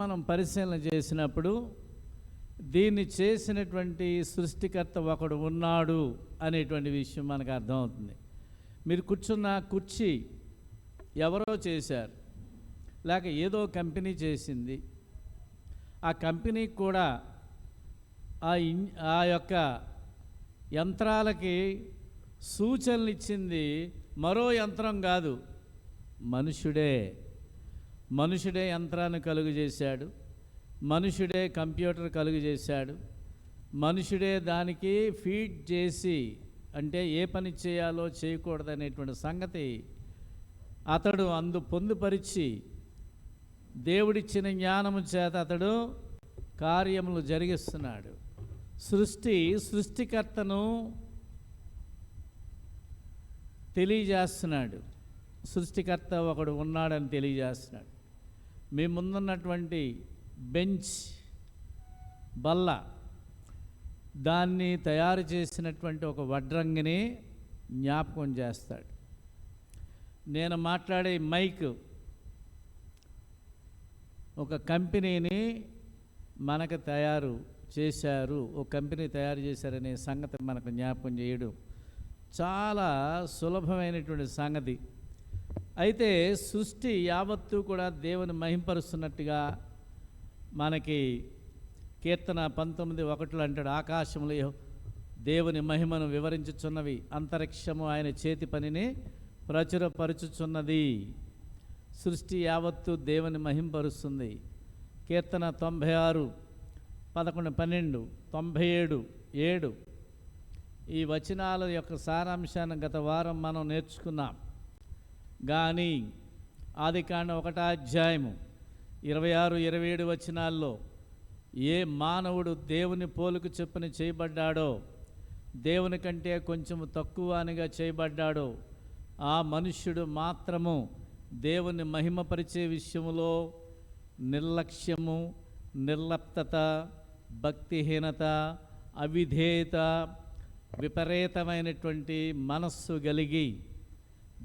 మనం పరిశీలన చేసినప్పుడు దీన్ని చేసినటువంటి సృష్టికర్త ఒకడు ఉన్నాడు అనేటువంటి విషయం మనకు అర్థమవుతుంది. మీరు కూర్చున్న కుర్చీ ఎవరో చేశారు, లేక ఏదో కంపెనీ చేసింది. ఆ కంపెనీకి కూడా ఆ యొక్క యంత్రాలకి సూచనలు ఇచ్చింది మరో యంత్రం కాదు, మనుషుడే యంత్రాన్ని కలుగు చేశాడు, మనుషుడే కంప్యూటర్ కలుగు చేశాడు, మనుషుడే దానికి ఫీడ్ చేసి, అంటే ఏ పని చేయాలో చేయకూడదనేటువంటి సంగతి అతడు పొందుపరిచి దేవుడిచ్చిన జ్ఞానము చేత అతడు కార్యములు జరిగిస్తున్నాడు. సృష్టికర్తను తెలియజేస్తున్నాడు. సృష్టికర్త ఒకడు ఉన్నాడని తెలియజేస్తున్నాడు. మీ ముందున్నటువంటి బెంచ్ బల్ల, దాన్ని తయారు చేసినటువంటి ఒక వడ్రంగిని జ్ఞాపకం చేస్తాడు. నేను మాట్లాడే మైక్ ఒక కంపెనీని మనకు తయారు చేశారు, ఒక కంపెనీ తయారు చేశారనే సంగతి మనకు జ్ఞాపకం చేయడం చాలా సులభమైనటువంటి సంగతి. అయితే సృష్టి యావత్తు కూడా దేవుని మహింపరుస్తున్నట్టుగా మనకి కీర్తన 19:1 అంటాడు, ఆకాశములు దేవుని మహిమను వివరించుచున్నవి, అంతరిక్షము ఆయన చేతి పనిని ప్రచురపరుచుచున్నది. సృష్టి యావత్తు దేవుని మహింపరుస్తుంది. కీర్తన 96, 11, 12, 97, 7 ఈ వచనాల యొక్క సారాంశాన్ని గత వారం మనం నేర్చుకున్నాం. కానీ ఆదికాండం 1వ అధ్యాయము 26, 27 వచనాల్లో ఏ మానవుడు దేవుని పోలుకు చొప్పున చేయబడ్డాడో, దేవుని కంటే కొంచెం తక్కువ అనిగా చేయబడ్డాడో, ఆ మనుష్యుడు మాత్రము దేవుని మహిమపరిచే విషయంలో నిర్లక్ష్యము, నిర్లప్తత, భక్తిహీనత, అవిధేయత, విపరీతమైనటువంటి మనస్సు కలిగి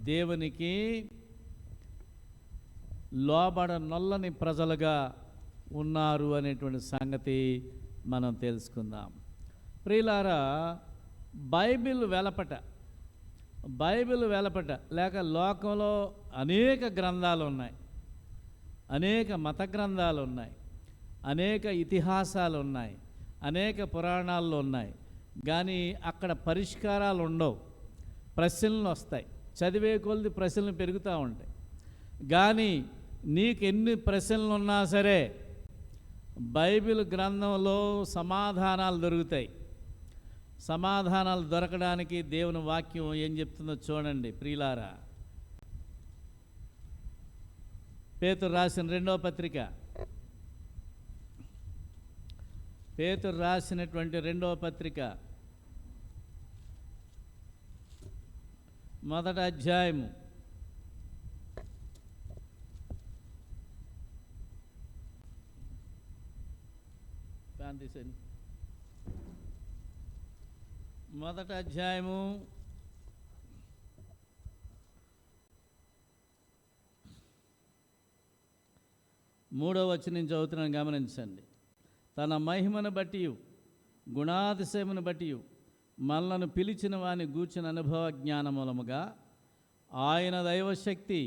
దేవునికి లోబడనొల్లని ప్రజలుగా ఉన్నారు అనేటువంటి సంగతి మనం తెలుసుకుందాం. ప్రియులారా, బైబిల్ వెలపట లేక లోకంలో అనేక గ్రంథాలు ఉన్నాయి, అనేక మత గ్రంథాలు ఉన్నాయి, అనేక ఇతిహాసాలు ఉన్నాయి, అనేక పురాణాలు ఉన్నాయి. కానీ అక్కడ పరిష్కారాలు ఉండవు, ప్రశ్నలు వస్తాయి. చదివే కొలది ప్రశ్నలు పెరుగుతూ ఉంటాయి. కానీ నీకు ఎన్ని ప్రశ్నలు ఉన్నా సరే బైబిల్ గ్రంథంలో సమాధానాలు దొరుకుతాయి. సమాధానాలు దొరకడానికి దేవుని వాక్యం ఏం చెప్తుందో చూడండి ప్రియులారా. పేతురు రాసిన 2వ పత్రిక, పేతురు రాసినటువంటి 2వ పత్రిక 1వ అధ్యాయము 1వ అధ్యాయము 3వ వచనం చదువుతున్నాను, గమనించండి. తన మహిమను బట్టి గుణాతిశయమును బట్టి మనలను పిలిచిన వాని గూర్చిన అనుభవ జ్ఞానమూలముగా ఆయన దైవశక్తి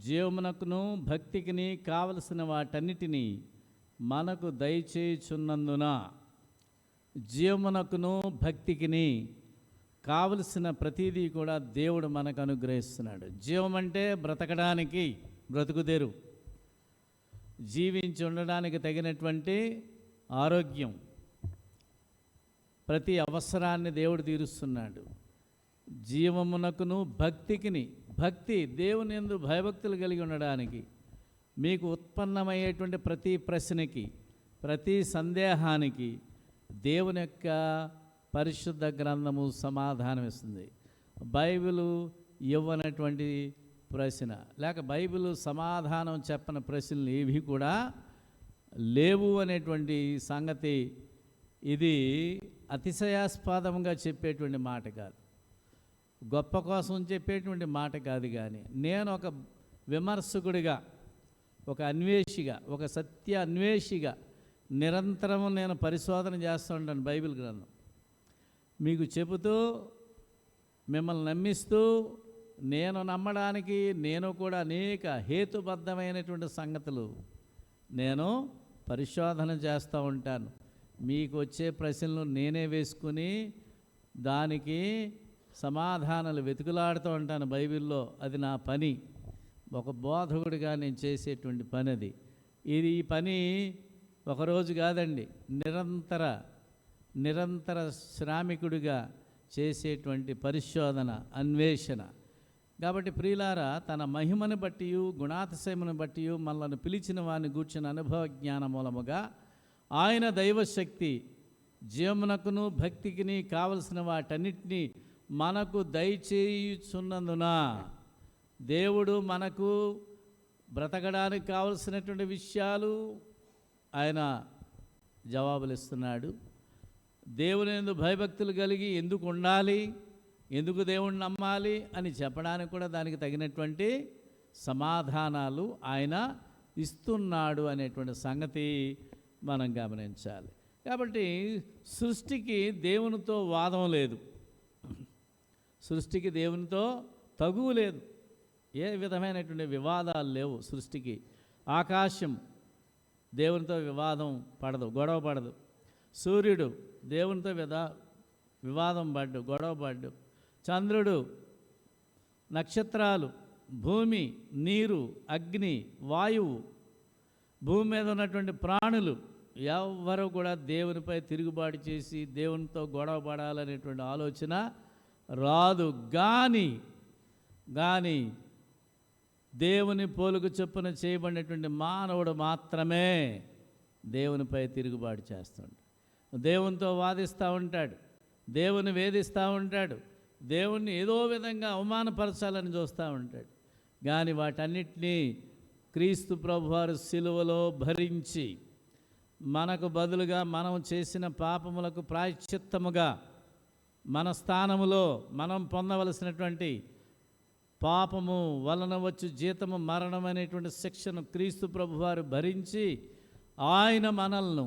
జీవమునకును భక్తికిని కావలసిన వాటన్నిటినీ మనకు దయచేయుచున్నందున, జీవమునకును భక్తికిని కావలసిన ప్రతిదీ కూడా దేవుడు మనకు అనుగ్రహిస్తున్నాడు. జీవం అంటే బ్రతకడానికి బ్రతుకుదేరు, జీవించి ఉండడానికి తగినటువంటి ఆరోగ్యం, ప్రతి అవసరాన్ని దేవుడు తీరుస్తున్నాడు. జీవమునకును భక్తికిని, భక్తి దేవుని యందు భయభక్తులు కలిగి ఉండడానికి, మీకు ఉత్పన్నమయ్యేటువంటి ప్రతి ప్రశ్నకి, ప్రతి సందేహానికి దేవుని యొక్క పరిశుద్ధ గ్రంథము సమాధానం ఇస్తుంది. బైబిలు ఇవ్వనటువంటి ప్రశ్న లేక బైబిల్ సమాధానం చెప్పని ప్రశ్నలు ఏవి కూడా లేవు అనేటువంటి సంగతి, ఇది అతిశయాస్పదంగా చెప్పేటువంటి మాట కాదు, గొప్ప కోసం చెప్పేటువంటి మాట కాదు. కానీ నేను ఒక విమర్శకుడిగా, ఒక అన్వేషిగా, ఒక సత్య అన్వేషిగా నిరంతరం నేను పరిశోధన చేస్తూ ఉంటాను బైబిల్ గ్రంథం. మీకు చెబుతూ, మిమ్మల్ని నమ్మిస్తూ, నేను నమ్మడానికి నేను కూడా అనేక హేతుబద్ధమైనటువంటి సంగతులు నేను పరిశోధన చేస్తూ ఉంటాను. మీకు వచ్చే ప్రశ్నలు నేనే వేసుకుని దానికి సమాధానాలు వెతుకులాడుతూ ఉంటాను బైబిల్లో. అది నా పని, ఒక బోధకుడిగా నేను చేసేటువంటి పని అది. ఈ పని ఒకరోజు కాదండి, నిరంతర శ్రామికుడిగా చేసేటువంటి పరిశోధన, అన్వేషణ. కాబట్టి ప్రియులారా, తన మహిమను బట్టి, గుణాతిశయమును బట్టి మనల్ని పిలిచిన వారిని గూర్చిన అనుభవ జ్ఞాన మూలముగా ఆయన దైవశక్తి జీవమునకును భక్తికిని కావలసిన వాటన్నిటినీ మనకు దయచేయుచున్నందున, దేవుడు మనకు బ్రతకడానికి కావలసినటువంటి విషయాలు ఆయన జవాబులు ఇస్తున్నాడు. దేవుని యందు భయభక్తులు కలిగి ఎందుకు ఉండాలి, ఎందుకు దేవుణ్ణి నమ్మాలి అని చెప్పడానికి కూడా దానికి తగినటువంటి సమాధానాలు ఆయన ఇస్తున్నాడు అనేటువంటి సంగతి మనం గమనించాలి. కాబట్టి సృష్టికి దేవునితో వాదం లేదు, సృష్టికి దేవునితో తగువు లేదు, ఏ విధమైనటువంటి వివాదాలు లేవు సృష్టికి. ఆకాశం దేవునితో వివాదం పడదు, గొడవ పడదు. సూర్యుడు దేవునితో వివాదం పడ్డు, గొడవ పడ్డు. చంద్రుడు, నక్షత్రాలు, భూమి, నీరు, అగ్ని, వాయువు, భూమి మీద ఉన్నటువంటి ప్రాణులు ఎవ్వరూ కూడా దేవునిపై తిరుగుబాటు చేసి దేవునితో గొడవ పడాలనేటువంటి ఆలోచన రాదు. కానీ దేవుని పోలుకు చొప్పున చేయబడినటువంటి మానవుడు మాత్రమే దేవునిపై తిరుగుబాటు చేస్తాడు, దేవునితో వాదిస్తూ ఉంటాడు, దేవుని వేధిస్తూ ఉంటాడు, దేవుణ్ణి ఏదో విధంగా అవమానపరచాలని చూస్తూ ఉంటాడు. కానీ వాటన్నిటినీ క్రీస్తు ప్రభువారు సిలువలో భరించి మనకు బదులుగా మనం చేసిన పాపములకు ప్రాయశ్చిత్తముగా మన స్థానములో మనం పొందవలసినటువంటి పాపము వలన వచ్చు జీతము మరణం అనేటువంటి శిక్షను క్రీస్తు ప్రభువారు భరించి ఆయన మనల్ని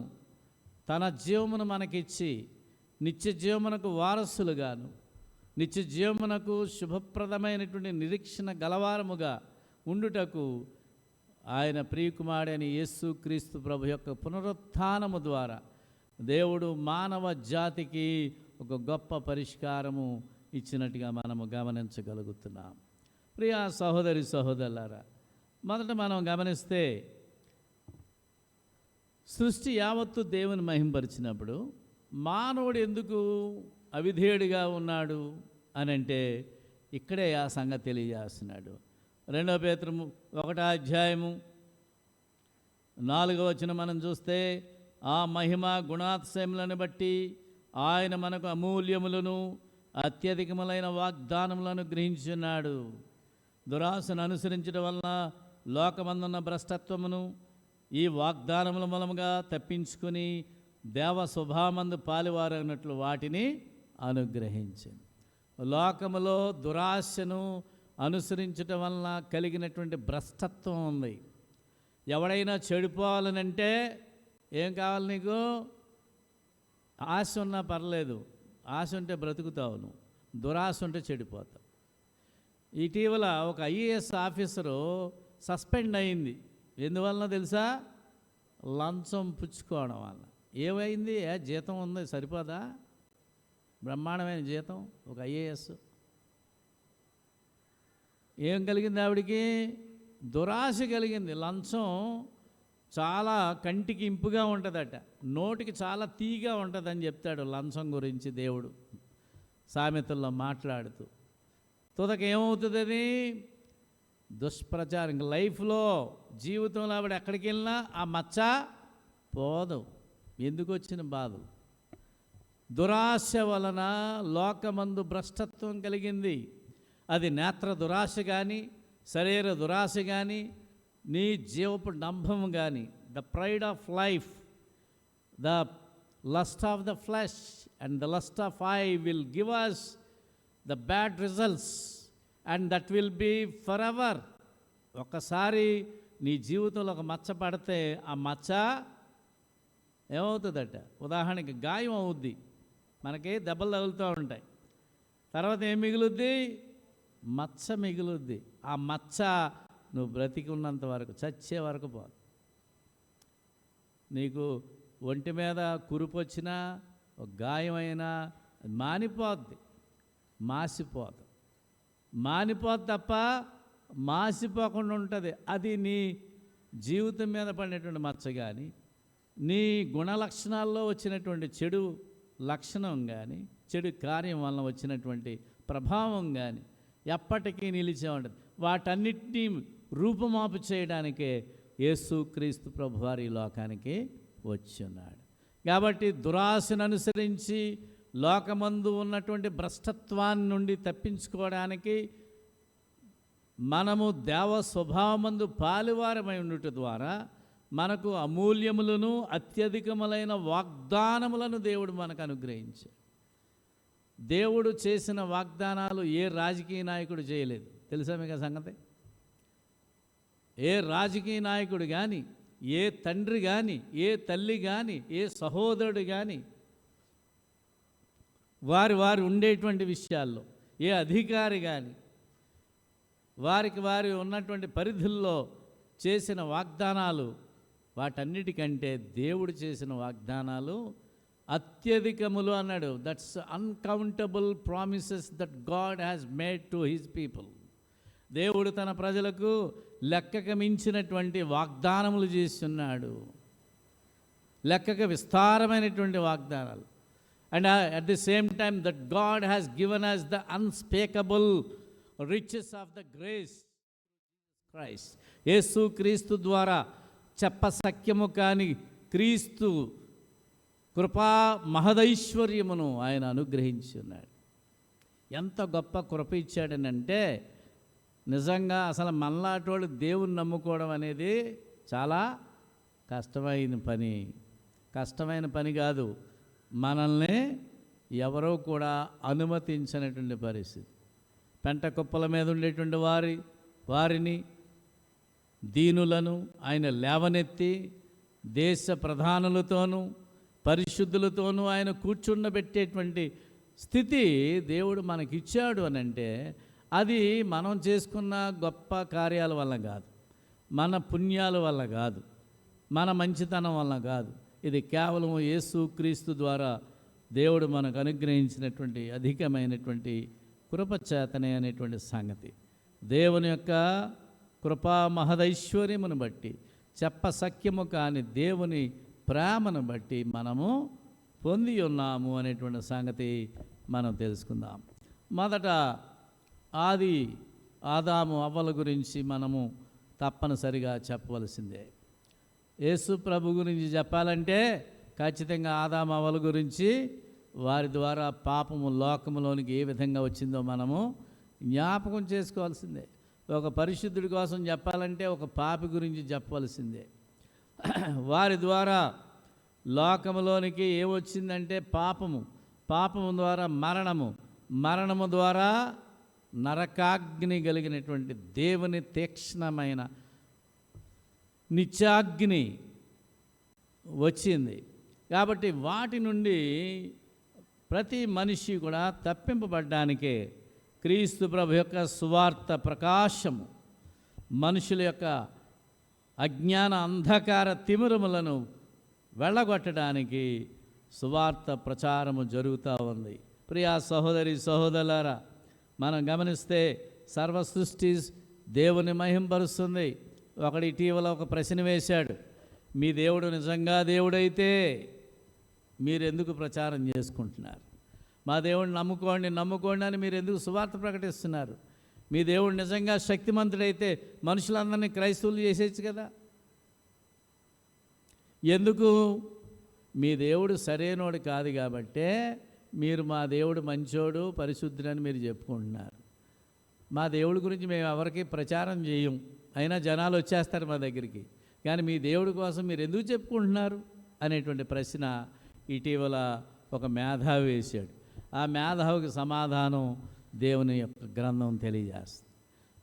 తన జీవమును మనకిచ్చి నిత్య జీవమునకు వారసులుగాను, నిత్య జీవమునకు శుభప్రదమైనటువంటి నిరీక్షణ గలవారముగా ఉండుటకు ఆయన ప్రియకుమారుడైన యేసు క్రీస్తు ప్రభు యొక్క పునరుత్థానము ద్వారా దేవుడు మానవ జాతికి ఒక గొప్ప పరిష్కారము ఇచ్చినట్టుగా మనము గమనించగలుగుతున్నాం. ప్రియ సహోదరి సహోదరులారా, మొదట మనం గమనిస్తే సృష్టి యావత్తు దేవుని మహింపరిచినప్పుడు మానవుడు ఎందుకు అవిధేయుడిగా ఉన్నాడు అని అంటే ఇక్కడే ఆ సంగతి తెలియజేస్తున్నాడు. 2 పేతురు 1:4 మనం చూస్తే, ఆ మహిమ గుణాతిశయములను బట్టి ఆయన మనకు అమూల్యములను అత్యధికములైన వాగ్దానములను గ్రహించున్నాడు. దురాశను అనుసరించడం వలన లోకమందున్న భ్రష్టత్వమును ఈ వాగ్దానముల మూలముగా తప్పించుకుని దేవ స్వభావమందు పాలివారన్నట్లు వాటిని అనుగ్రహించింది. లోకములో దురాశను అనుసరించటం వలన కలిగినటువంటి భ్రష్టత్వం ఉంది. ఎవడైనా చెడిపోవాలనంటే ఏం కావాలి నీకు? ఆశ ఉన్నా పర్లేదు, ఆశ ఉంటే బ్రతుకుతావు నువ్వు, దురాశ ఉంటే చెడిపోతావు. ఇటీవల ఒక ఐఏఎస్ ఆఫీసరు సస్పెండ్ అయింది. ఎందువలన తెలుసా? లంచం పుచ్చుకోవడం వల్ల. ఏమైంది? జీతం ఉంది, సరిపోదా? బ్రహ్మాండమైన జీతం ఒక ఐఏఎస్. ఏం కలిగింది ఆవిడికి? దురాశ కలిగింది. లంచం చాలా కంటికి ఇంపుగా ఉంటుందట, నోటికి చాలా తీగా ఉంటుందని చెప్తాడు లంచం గురించి దేవుడు సామెతల్లో మాట్లాడుతూ. తుదకు ఏమవుతుంది? అది దుష్ప్రచారం. లైఫ్లో, జీవితంలో ఆవిడ ఎక్కడికి వెళ్ళినా ఆ మచ్చ పోదు. ఎందుకు వచ్చిన బాధలు? దురాశ వలన లోకమందు భ్రష్టత్వం కలిగింది. అది నేత్ర దురాశ కానీ, శరీర దురాశ కానీ, నీ జీవపు డంభము కానీ, the pride of life, the lust of the flesh and the lust of I will give us the bad results and that will be forever. ఒకసారి నీ జీవితంలో ఒక మచ్చ పడితే ఆ మచ్చ ఏమవుతుందట, ఉదాహరణకి గాయం అవుద్ది, మనకి దెబ్బలు తగులుతూ ఉంటాయి. తర్వాత ఏం మిగులుద్ది? మచ్చ మిగులుద్ది. ఆ మచ్చ నువ్వు బ్రతికి ఉన్నంత వరకు, చచ్చే వరకు పోదు. నీకు ఒంటి మీద కురుపు వచ్చినా, ఒక గాయమైనా మానిపోద్ది, మాసిపోదు. మానిపోద్ది తప్ప మాసిపోకుండా ఉంటుంది. అది నీ జీవితం మీద పడినటువంటి మచ్చ కానీ, నీ గుణలక్షణాల్లో వచ్చినటువంటి చెడు లక్షణం కానీ, చెడు కార్యం వలన వచ్చినటువంటి ప్రభావం కానీ ఎప్పటికీ నిలిచే ఉంటుంది. వాటన్నిటినీ రూపుమాపు చేయడానికే యేసుక్రీస్తు ప్రభువారు ఈ లోకానికి వచ్చి ఉన్నాడు. కాబట్టి దురాశను అనుసరించి లోకమందు ఉన్నటువంటి భ్రష్టత్వాన్ని నుండి తప్పించుకోవడానికి మనము దేవ స్వభావమందు పాలువారమై ఉండుట ద్వారా మనకు అమూల్యములను అత్యధికములైన వాగ్దానములను దేవుడు మనకు అనుగ్రహించాడు. దేవుడు చేసిన వాగ్దానాలు ఏ రాజకీయ నాయకుడు చేయలేదు. తెలుసా మీకు ఆ సంగతి? ఏ రాజకీయ నాయకుడు కానీ, ఏ తండ్రి కానీ, ఏ తల్లి కానీ, ఏ సహోదరుడు కానీ వారు ఉండేటువంటి విషయాల్లో, ఏ అధికారి కానీ వారి ఉన్నటువంటి పరిధుల్లో చేసిన వాగ్దానాలు, వాటన్నిటికంటే దేవుడు చేసిన వాగ్దానాలు అత్యధికములు అన్నాడు. That's uncountable promises that God has made to his people. దేవుడు తన ప్రజలకు లెక్కకు మించినటువంటి వాగ్దానములు చేస్తున్నాడు, లెక్కకు విస్తారమైనటువంటి వాగ్దానాలు. And at the same time that God has given us the unspeakable riches of the grace Christ. Yesu Kristu ద్వారా చెప్పసఖ్యము కాని క్రీస్తు కృపా మహదైశ్వర్యమును ఆయన అనుగ్రహించి ఉన్నాడు. ఎంత గొప్ప కృప ఇచ్చాడనంటే, నిజంగా అసలు మనలాంటి దేవుని నమ్ముకోవడం అనేది చాలా కష్టమైన పని కాదు. మనల్ని ఎవరో కూడా అనుమతించినటువంటి పరిస్థితి. పెంట కుప్పల మీద ఉండేటువంటి వారిని దీనులను ఆయన లేవనెత్తి దేశ ప్రధానులతోనూ పరిశుద్ధులతోనూ ఆయన కూర్చుండబెట్టేటువంటి స్థితి దేవుడు మనకిచ్చాడు అని అంటే, అది మనం చేసుకున్న గొప్ప కార్యాల వల్ల కాదు, మన పుణ్యాల వల్ల కాదు, మన మంచితనం వల్ల కాదు. ఇది కేవలం యేసుక్రీస్తు ద్వారా దేవుడు మనకు అనుగ్రహించినటువంటి అధికమైనటువంటి కృపచేతనే అనేటువంటి సంగతి. దేవుని యొక్క కృపా మహదైశ్వర్యమును బట్టి, చెప్పసఖ్యము కాని దేవుని ప్రేమను బట్టి మనము పొంది ఉన్నాము అనేటువంటి సంగతి మనం తెలుసుకుందాం. మొదట ఆదాము అవ్వల గురించి మనము తప్పనిసరిగా చెప్పవలసిందే. యేసు ప్రభు గురించి చెప్పాలంటే ఖచ్చితంగా ఆదాము అవ్వల గురించి, వారి ద్వారా పాపము లోకములోనికి ఏ విధంగా వచ్చిందో మనము జ్ఞాపకం చేసుకోవాల్సిందే. ఒక పరిశుద్ధుడి కోసం చెప్పాలంటే ఒక పాపి గురించి చెప్పవలసిందే. వారి ద్వారా లోకములోనికి ఏమొచ్చిందంటే పాపము ద్వారా మరణము ద్వారా నరకాగ్ని కలిగినటువంటి దేవుని తీక్ష్ణమైన నిత్యాగ్ని వచ్చింది. కాబట్టి వాటి నుండి ప్రతి మనిషి కూడా తప్పింపబడ్డానికే క్రీస్తు ప్రభు యొక్క సువార్త ప్రకాశము మనుషుల యొక్క అజ్ఞాన అంధకార తిమిరములను వెళ్ళగొట్టడానికి సువార్త ప్రచారము జరుగుతూ ఉంది. ప్రియా సహోదరి సహోదరులారా, మనం గమనిస్తే సర్వ సృష్టి దేవుని మహింపరుస్తుంది. ఒకడు ఇటీవల ఒక ప్రశ్న వేశాడు, మీ దేవుడు నిజంగా దేవుడైతే మీరెందుకు ప్రచారం చేసుకుంటున్నారు? మా దేవుడిని నమ్ముకోండి అని మీరు ఎందుకు సువార్త ప్రకటిస్తున్నారు? మీ దేవుడు నిజంగా శక్తిమంతుడైతే మనుషులందరినీ క్రైస్తవులు చేసేయచ్చు కదా. ఎందుకు? మీ దేవుడు సరైనోడు కాదు కాబట్టే మీరు మా దేవుడు మంచోడు పరిశుద్ధుడని మీరు చెప్పుకుంటున్నారు. మా దేవుడి గురించి మేము ఎవరికి ప్రచారం చేయం, అయినా జనాలు వచ్చేస్తారు మా దగ్గరికి. కానీ మీ దేవుడి కోసం మీరు ఎందుకు చెప్పుకుంటున్నారు అనేటువంటి ప్రశ్న ఇటీవల ఒక మేధావి వేశాడు. ఆ మేధావికి సమాధానం దేవుని యొక్క గ్రంథం తెలియజేస్తుంది.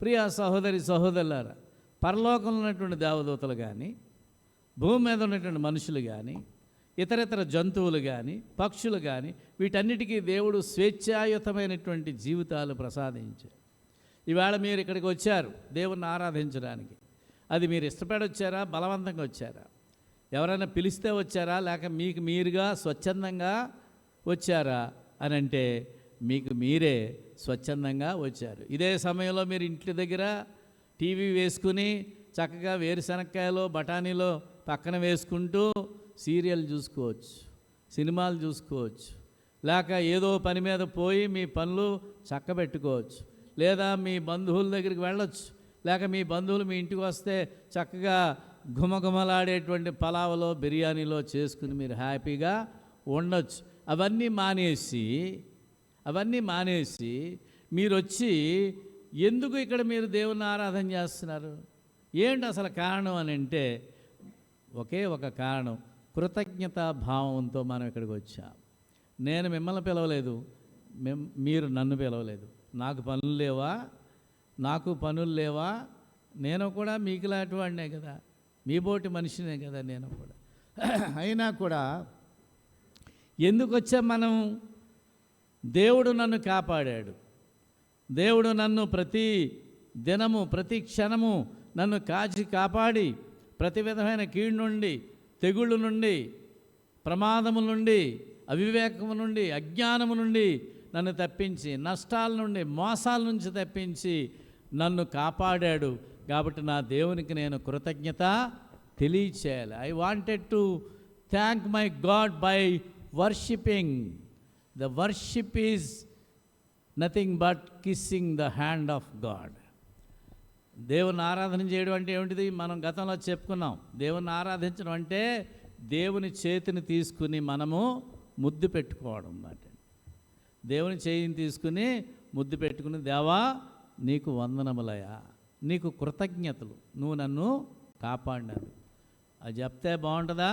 ప్రియ సహోదరి సహోదరులారా, పరలోకంలో ఉన్నటువంటి దేవదూతలు కానీ, భూమి మీద ఉన్నటువంటి మనుషులు కానీ, ఇతరితర జంతువులు కానీ, పక్షులు కానీ, వీటన్నిటికీ దేవుడు స్వేచ్ఛాయుతమైనటువంటి జీవితాలు ప్రసాదించారు. ఈవేళ మీరు ఇక్కడికి వచ్చారు దేవుణ్ణి ఆరాధించడానికి. అది మీరు ఇష్టపడి వచ్చారా, బలవంతంగా వచ్చారా? ఎవరైనా పిలిస్తే వచ్చారా, లేక మీకు మీరుగా స్వచ్ఛందంగా వచ్చారా అని అంటే మీకు మీరే స్వచ్ఛందంగా వచ్చారు. ఇదే సమయంలో మీరు ఇంటి దగ్గర టీవీ వేసుకుని చక్కగా వేరుశనక్కాయలో బఠానీలో పక్కన వేసుకుంటూ సీరియల్ చూసుకోవచ్చు, సినిమాలు చూసుకోవచ్చు, లేక ఏదో పని మీద పోయి మీ పనులు చక్కబెట్టుకోవచ్చు, లేదా మీ బంధువుల దగ్గరికి వెళ్ళొచ్చు, లేక మీ బంధువులు మీ ఇంటికి వస్తే చక్కగా ఘుమఘుమలాడేటువంటి పలావలో బిర్యానీలో చేసుకుని మీరు హ్యాపీగా ఉండొచ్చు. అవన్నీ మానేసి మీరు వచ్చి ఎందుకు ఇక్కడ మీరు దేవుని ఆరాధన చేస్తున్నారు? ఏంటి అసలు కారణం అని అంటే ఒకే ఒక కారణం, కృతజ్ఞతా భావంతో మనం ఇక్కడికి వచ్చాం. నేను మిమ్మల్ని పిలవలేదు, మీరు నన్ను పిలవలేదు. నాకు పనులు లేవా? నేను కూడా మీకులాంటి వాడినే కదా, మీ బోటి మనిషినే కదా నేను కూడా. అయినా కూడా ఎందుకు వచ్చాం మనం? దేవుడు నన్ను కాపాడాడు. దేవుడు నన్ను ప్రతి దినము ప్రతి క్షణము నన్ను కాపాడి ప్రతి విధమైన కీడు నుండి, తెగుళ్ళు నుండి, ప్రమాదము నుండి, అవివేకము నుండి, అజ్ఞానము నుండి నన్ను తప్పించి, నష్టాల నుండి, మోసాల నుంచి తప్పించి నన్ను కాపాడాడు. కాబట్టి నా దేవునికి నేను కృతజ్ఞత తెలియచేయాలి. I wanted to thank my God by worshipping. The worship is nothing but kissing the hand of God. దేవుని ఆరాధన చేయడం అంటే ఏమిటిది? మనం గతంలో చెప్పుకున్నాం. దేవుని ఆరాధించడం అంటే దేవుని చేతిని తీసుకుని మనము ముద్దు పెట్టుకోవడం అన్నమాట. దేవుని చేయిని తీసుకుని ముద్దు పెట్టుకుని, దేవా నీకు వందనములయా, నీకు కృతజ్ఞతలు, నువ్వు నన్ను కాపాడినావు. అది చెప్తే బాగుంటుందా?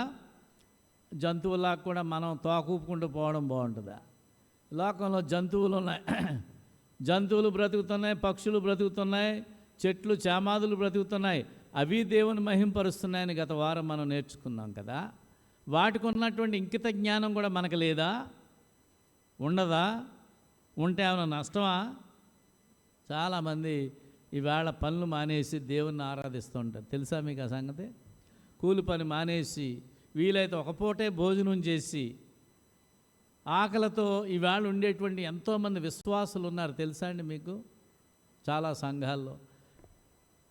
జంతువులా కూడా మనం తోకూపుకుంటూ పోవడం బాగుంటుందా? లోకంలో జంతువులు ఉన్నాయి, జంతువులు బ్రతుకుతున్నాయి, పక్షులు బ్రతుకుతున్నాయి, చెట్లు చామాదులు బ్రతుకుతున్నాయి. అవి దేవుని మహింపరుస్తున్నాయని గత వారం మనం నేర్చుకున్నాం కదా. వాటికి ఉన్నటువంటి ఇంకిత జ్ఞానం కూడా మనకు లేదా? ఉండదా? ఉంటే ఏమైనా నష్టమా? చాలామంది ఈవేళ పనులు మానేసి దేవుణ్ణి ఆరాధిస్తూ ఉంటారు. తెలుసా మీకు ఆ సంగతి? కూలి పని మానేసి వీలైతే ఒక పూటే భోజనం చేసి ఆకలితో ఈవేళ ఉండేటువంటి ఎంతోమంది విశ్వాసులు ఉన్నారు. తెలుసా అండి మీకు? చాలా సంఘాల్లో.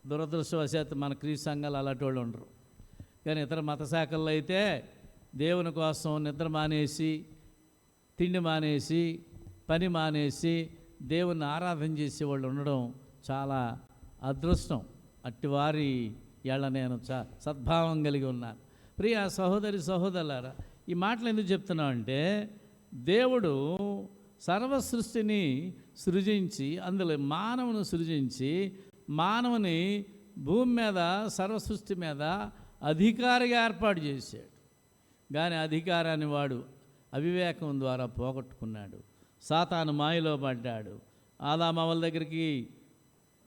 దురదృష్టవశాత్తు మన క్రీస్తు సంఘాలు అలాంటి వాళ్ళు ఉండరు. కానీ ఇతర మత శాఖల్లో అయితే దేవుని కోసం నిద్ర మానేసి, తిండి మానేసి, పని మానేసి దేవుణ్ణి ఆరాధన చేసేవాళ్ళు ఉండడం చాలా అదృష్టం. అట్టివారి ఏళ్ళ నేను సద్భావం కలిగి ఉన్నాను. ప్రియ సహోదరి సహోదరులారా, ఈ మాటలు ఎందుకు చెప్తున్నామంటే, దేవుడు సర్వ సృష్టిని సృజించి, అందులో మానవుని సృజించి, మానవుని భూమి మీద సర్వ సృష్టి మీద అధికారిగా ఏర్పాటు చేశాడు. కానీ అధికారాన్ని వాడు అవివేకం ద్వారా పోగొట్టుకున్నాడు. సాతాను మాయలో పడ్డాడు. ఆదామవ్వల దగ్గరికి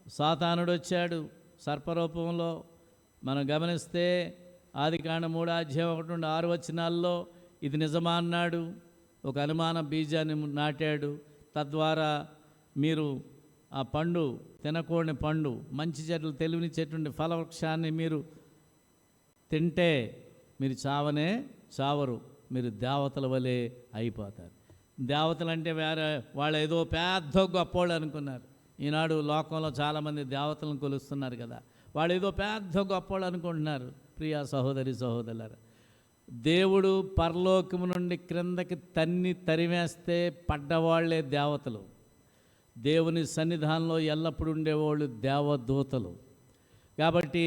సాతానుడు వచ్చాడు సర్పరూపంలో. మనం గమనిస్తే ఆదికాండం 3:1-6 ఇది నిజమా అన్నాడు. ఒక అనుమాన బీజాన్ని నాటాడు. తద్వారా మీరు ఆ పండు తినకూడని పండు, మంచి చెట్లు తెలివినిచ్చేటువంటి ఫలవృక్షాన్ని మీరు తింటే మీరు చావరు, మీరు దేవతల వలె అయిపోతారు. దేవతలు అంటే వేరే వాళ్ళు ఏదో పెద్ద గొప్పోళ్ళు అనుకున్నారు. ఈనాడు లోకంలో చాలామంది దేవతలను కొలుస్తున్నారు కదా, వాళ్ళు ఏదో పెద్ద గొప్పోళ్ళు అనుకుంటున్నారు. ప్రియా సహోదరి సహోదరులారా, దేవుడు పరలోకము నుండి క్రిందకి తరిమేస్తే పడ్డవాళ్లే దేవతలు. దేవుని సన్నిధానంలో ఎల్లప్పుడూ ఉండేవాళ్ళు దేవదూతలు. కాబట్టి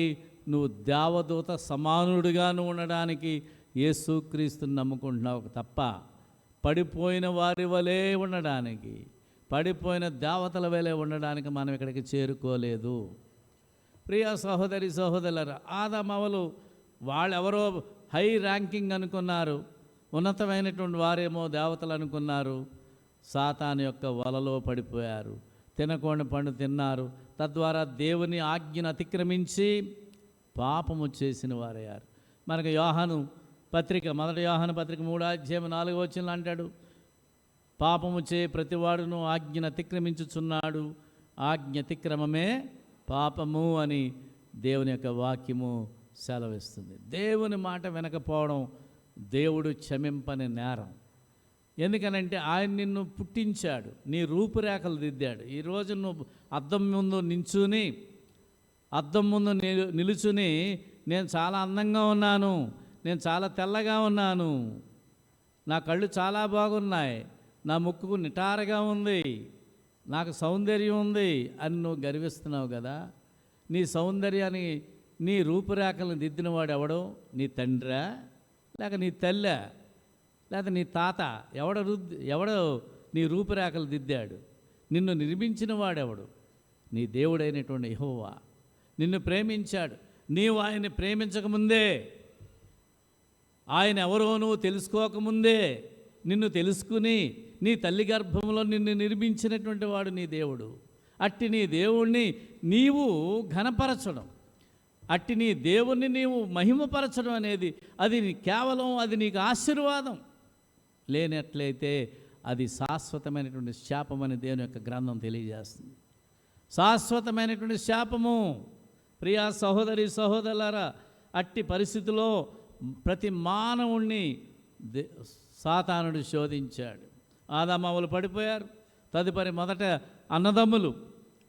నువ్వు దేవదూత సమానుడిగాను ఉండడానికి యేసుక్రీస్తుని నమ్ముకుంటున్నావు తప్ప పడిపోయిన వారి వలె ఉండడానికి, పడిపోయిన దేవతల వలె ఉండడానికి మనం ఇక్కడికి చేరుకోలేదు. ప్రియ సహోదరి సహోదరులారా, ఆదామవ్వలు వాళ్ళెవరో హై ర్యాంకింగ్ అనుకున్నారు, ఉన్నతమైనటువంటి వారేమో దేవతలు అనుకున్నారు. సాతాను యొక్క వలలో పడిపోయారు. తినకూడని పండు తిన్నారు, తద్వారా దేవుని ఆజ్ఞను అతిక్రమించి పాపము చేసిన వారయ్యారు. మనకు యోహాను పత్రిక, 1 యోహాను పత్రిక 3:4 అంటాడు, పాపము చే ప్రతివాడును ఆజ్ఞను అతిక్రమించుచున్నాడు, ఆజ్ఞ అతిక్రమమే పాపము అని దేవుని యొక్క వాక్యము సెలవిస్తుంది. దేవుని మాట వినకపోవడం దేవుడు క్షమింపని నేరం. ఎందుకనంటే ఆయన నిన్ను పుట్టించాడు, నీ రూపురేఖలు దిద్దాడు. ఈరోజు నువ్వు అద్దం ముందు నిలుచుని నేను చాలా అందంగా ఉన్నాను, నేను చాలా తెల్లగా ఉన్నాను, నా కళ్ళు చాలా బాగున్నాయి, నా ముక్కు నిటారుగా ఉంది, నాకు సౌందర్యం ఉంది అని నువ్వు గర్విస్తున్నావు కదా. నీ సౌందర్యాన్ని, నీ రూపురేఖలను దిద్దినవాడు ఎవడో? నీ తండ్రా, లేక నీ తల్లా, లేక నీ తాత? ఎవడో నీ రూపురేఖలు దిద్దాడు? నిన్ను నిర్మించిన వాడెవడు? నీ దేవుడైనటువంటి యెహోవా నిన్ను ప్రేమించాడు. నీవు ఆయన్ని ప్రేమించకముందే, ఆయన ఎవరో నువ్వు తెలుసుకోకముందే నిన్ను తెలుసుకుని నీ తల్లి గర్భంలో నిన్ను నిర్మించినటువంటి వాడు నీ దేవుడు. అట్టి నీ దేవుణ్ణి నీవు ఘనపరచడం, అట్టి నీ దేవుణ్ణి నీవు మహిమపరచడం అనేది అది కేవలం అది నీకు ఆశీర్వాదం. లేనట్లయితే అది శాశ్వతమైనటువంటి శాపమని దేవుని యొక్క గ్రంథం తెలియజేస్తుంది. శాశ్వతమైనటువంటి శాపము. ప్రియా సహోదరి సహోదరులారా, అట్టి పరిస్థితిలో ప్రతి మానవుణ్ణి సాతానుడు శోధించాడు. ఆదామవ్వలు పడిపోయారు. తదుపరి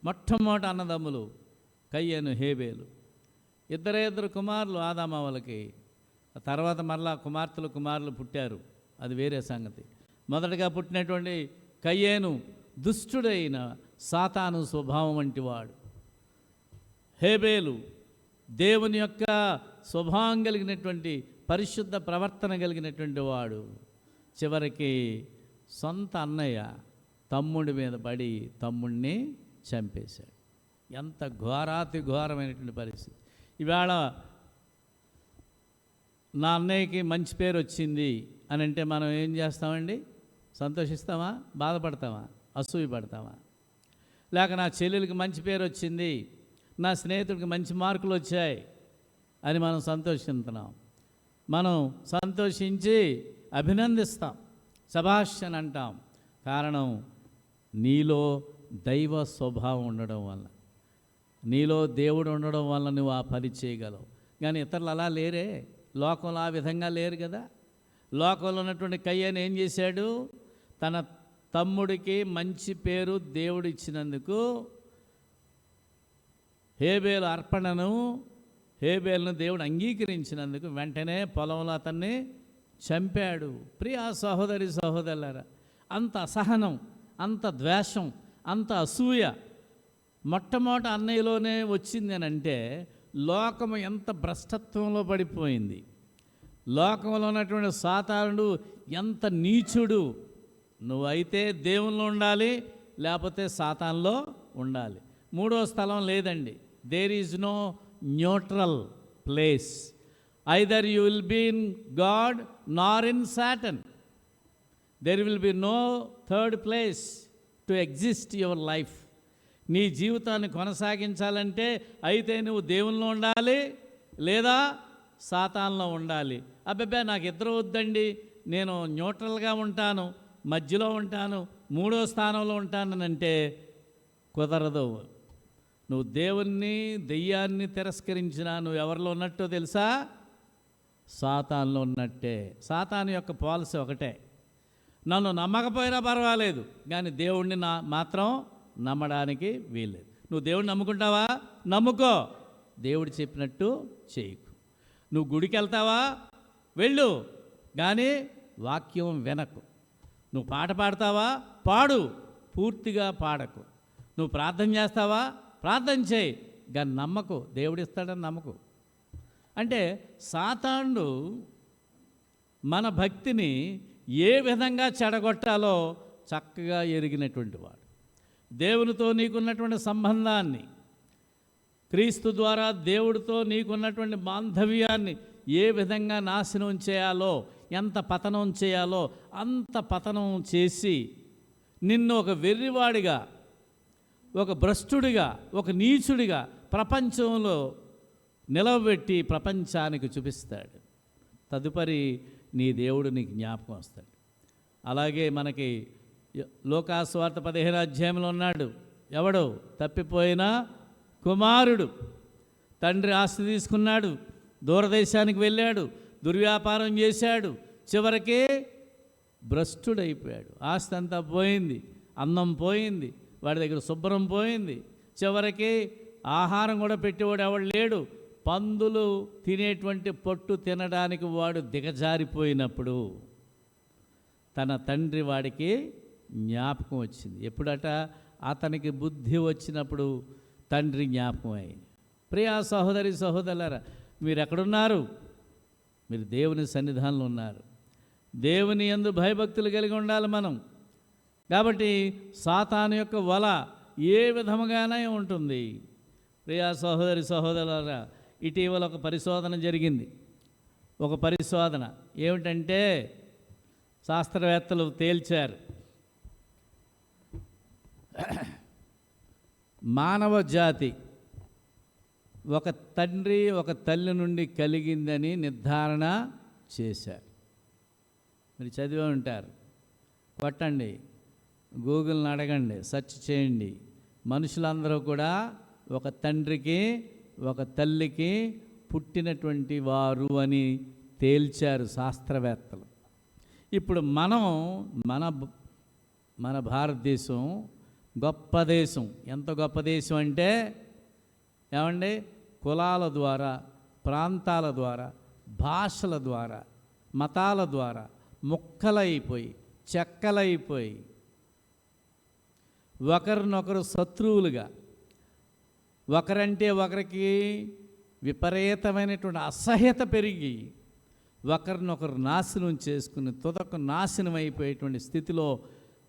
మొట్టమొదటి అన్నదమ్ములు కయ్యను, హేబేలు. ఇద్దరు కుమారులు ఆదామవ్వలకి. తర్వాత మరలా కుమారులు పుట్టారు, అది వేరే సంగతి. మొదటగా పుట్టినటువంటి కయ్యేను దుష్టుడైన సాతాను స్వభావం వంటి వాడు. హేబేలు దేవుని యొక్క స్వభావం కలిగినటువంటి పరిశుద్ధ ప్రవర్తన కలిగినటువంటి వాడు. చివరికి సొంత అన్నయ్య తమ్ముడి మీద పడి తమ్ముడిని చంపేశాడు. ఎంత ఘోరాతి ఘోరమైనటువంటి పరిస్థితి. ఈవేళ నా అన్నయ్యకి మంచి పేరు వచ్చింది అని అంటే మనం ఏం చేస్తామండి? సంతోషిస్తామా? బాధపడతామా? అసూయ పడతామా? లేక నా చెల్లెలకి మంచి పేరు వచ్చింది, నా స్నేహితుడికి మంచి మార్కులు వచ్చాయి అని మనం సంతోషిస్తున్నాం. మనం సంతోషించి అభినందిస్తాం, శభాష్ అని అంటాం. కారణం, నీలో దైవ స్వభావం ఉండడం వల్ల, నీలో దేవుడు ఉండడం వల్ల నువ్వు ఆ పని చేయగలవు. కానీ ఇతరులు అలా లేరే, లోకంలో ఆ విధంగా లేరు కదా. లోకంలో ఉన్నటువంటి కయ్యను ఏం చేశాడు? తన తమ్ముడికి మంచి పేరు దేవుడు ఇచ్చినందుకు హేబేలును దేవుడు అంగీకరించినందుకు వెంటనే పొలంలో అతన్ని చంపాడు. ప్రియా సహోదరి సహోదరులారా, అంత అసహనం, అంత ద్వేషం, అంత అసూయ మొట్టమొదటి అన్నయ్యలోనే వచ్చింది అని అంటే లోకము ఎంత భ్రష్టత్వంలో పడిపోయింది. లోకంలో ఉన్నటువంటి సాతానుడు ఎంత నీచుడు. నువ్వైతే దేవుల్లో ఉండాలి, లేకపోతే సాతాన్లో ఉండాలి. మూడో స్థలం లేదండి. There is no neutral place. Either you will be in God nor in Satan. There will be no third place to exist your life. నీ జీవితాన్ని కొనసాగించాలంటే అయితే నువ్వు దేవుల్లో ఉండాలి, లేదా సాతాన్లో ఉండాలి. అబ్బాబ్బా నాకు ఇద్దరు వద్దండి, నేను న్యూట్రల్గా ఉంటాను, మధ్యలో ఉంటాను, మూడో స్థానంలో ఉంటానంటే కుదరదు. నువ్వు దేవుణ్ణి దెయ్యాన్ని తిరస్కరించినా నువ్వు ఎవరిలో ఉన్నట్టో తెలుసా? సాతాన్లో ఉన్నట్టే. సాతాను యొక్క పాలసీ ఒకటే, నన్ను నమ్మకపోయినా పర్వాలేదు కానీ దేవుణ్ణి మాత్రం నమ్మడానికి వీల్లేదు. నువ్వు దేవుడిని నమ్ముకుంటావా? నమ్ముకో, దేవుడు చెప్పినట్టు చేయకు. నువ్వు గుడికి వెళ్తావా? వెళ్ళు, కానీ వాక్యం వినకు. నువ్వు పాట పాడతావా? పాడు, పూర్తిగా పాడకు. నువ్వు ప్రార్థన చేస్తావా? ప్రార్థన చేయి, కానీ నమ్మకు, దేవుడిస్తాడని నమ్మకు. అంటే సాతానుడు మన భక్తిని ఏ విధంగా చెడగొట్టాలో చక్కగా ఎరిగినటువంటి వాడు. దేవునితో నీకున్నటువంటి సంబంధాన్ని, క్రీస్తు ద్వారా దేవుడితో నీకున్నటువంటి బాంధవ్యాన్ని ఏ విధంగా నాశనం చేయాలో, ఎంత పతనం చేయాలో అంత పతనం చేసి నిన్ను ఒక వెర్రివాడిగా, ఒక భ్రష్టుడిగా, ఒక నీచుడిగా ప్రపంచంలో నిలవబెట్టి ప్రపంచానికి చూపిస్తాడు. తదుపరి నీ దేవుడు నీకు జ్ఞాపకం వస్తాడు. అలాగే మనకి లోకాసువార్త 15వ అధ్యాయంలో ఉన్నాడు. ఎవడు? తప్పిపోయిన కుమారుడు. తండ్రి ఆస్తి తీసుకున్నాడు, దూరదేశానికి వెళ్ళాడు, దుర్వ్యాపారం చేశాడు, చివరికి భ్రష్టుడైపోయాడు. ఆస్తి అంతా పోయింది, అన్నం పోయింది, వాడి దగ్గర శుభ్రం పోయింది, చివరికి ఆహారం కూడా పెట్టేవాడు ఎవడు లేడు. పందులు తినేటువంటి పొట్టు తినడానికి వాడు దిగజారిపోయినప్పుడు తన తండ్రి వాడికి జ్ఞాపకం వచ్చింది. ఎప్పుడట? అతనికి బుద్ధి వచ్చినప్పుడు తండ్రి జ్ఞాపకం అయింది. ప్రియా సహోదరి సహోదరులారా, మీరు ఎక్కడున్నారు? మీరు దేవుని సన్నిధానంలో ఉన్నారు. దేవుని యందు భయభక్తులు కలిగి ఉండాలి మనం. కాబట్టి సాతాను యొక్క వల ఏ విధముగానే ఉంటుంది. ప్రియా సహోదరి సహోదరులారా, ఇటీవల ఒక పరిశోధన జరిగింది. ఒక పరిశోధన ఏమిటంటే, శాస్త్రవేత్తలు తేల్చారు, మానవ జాతి ఒక తండ్రి ఒక తల్లి నుండి కలిగిందని నిర్ధారణ చేశారు. మీరు చదివే ఉంటారు, కొట్టండి, గూగుల్ని అడగండి, సెర్చ్ చేయండి. మనుషులందరూ కూడా ఒక తండ్రికి ఒక తల్లికి పుట్టినటువంటి వారు అని తేల్చారు శాస్త్రవేత్తలు. ఇప్పుడు మన భారతదేశం గొప్ప దేశం. ఎంత గొప్ప దేశం అంటే ఏమండి, కులాల ద్వారా, ప్రాంతాల ద్వారా, భాషల ద్వారా, మతాల ద్వారా ముక్కలైపోయి చెక్కలైపోయి ఒకరినొకరు శత్రువులుగా, ఒకరంటే ఒకరికి విపరీతమైనటువంటి అసహ్యత పెరిగి ఒకరినొకరు నాశనం చేసుకుని తుదకు నాశనం అయిపోయేటువంటి స్థితిలో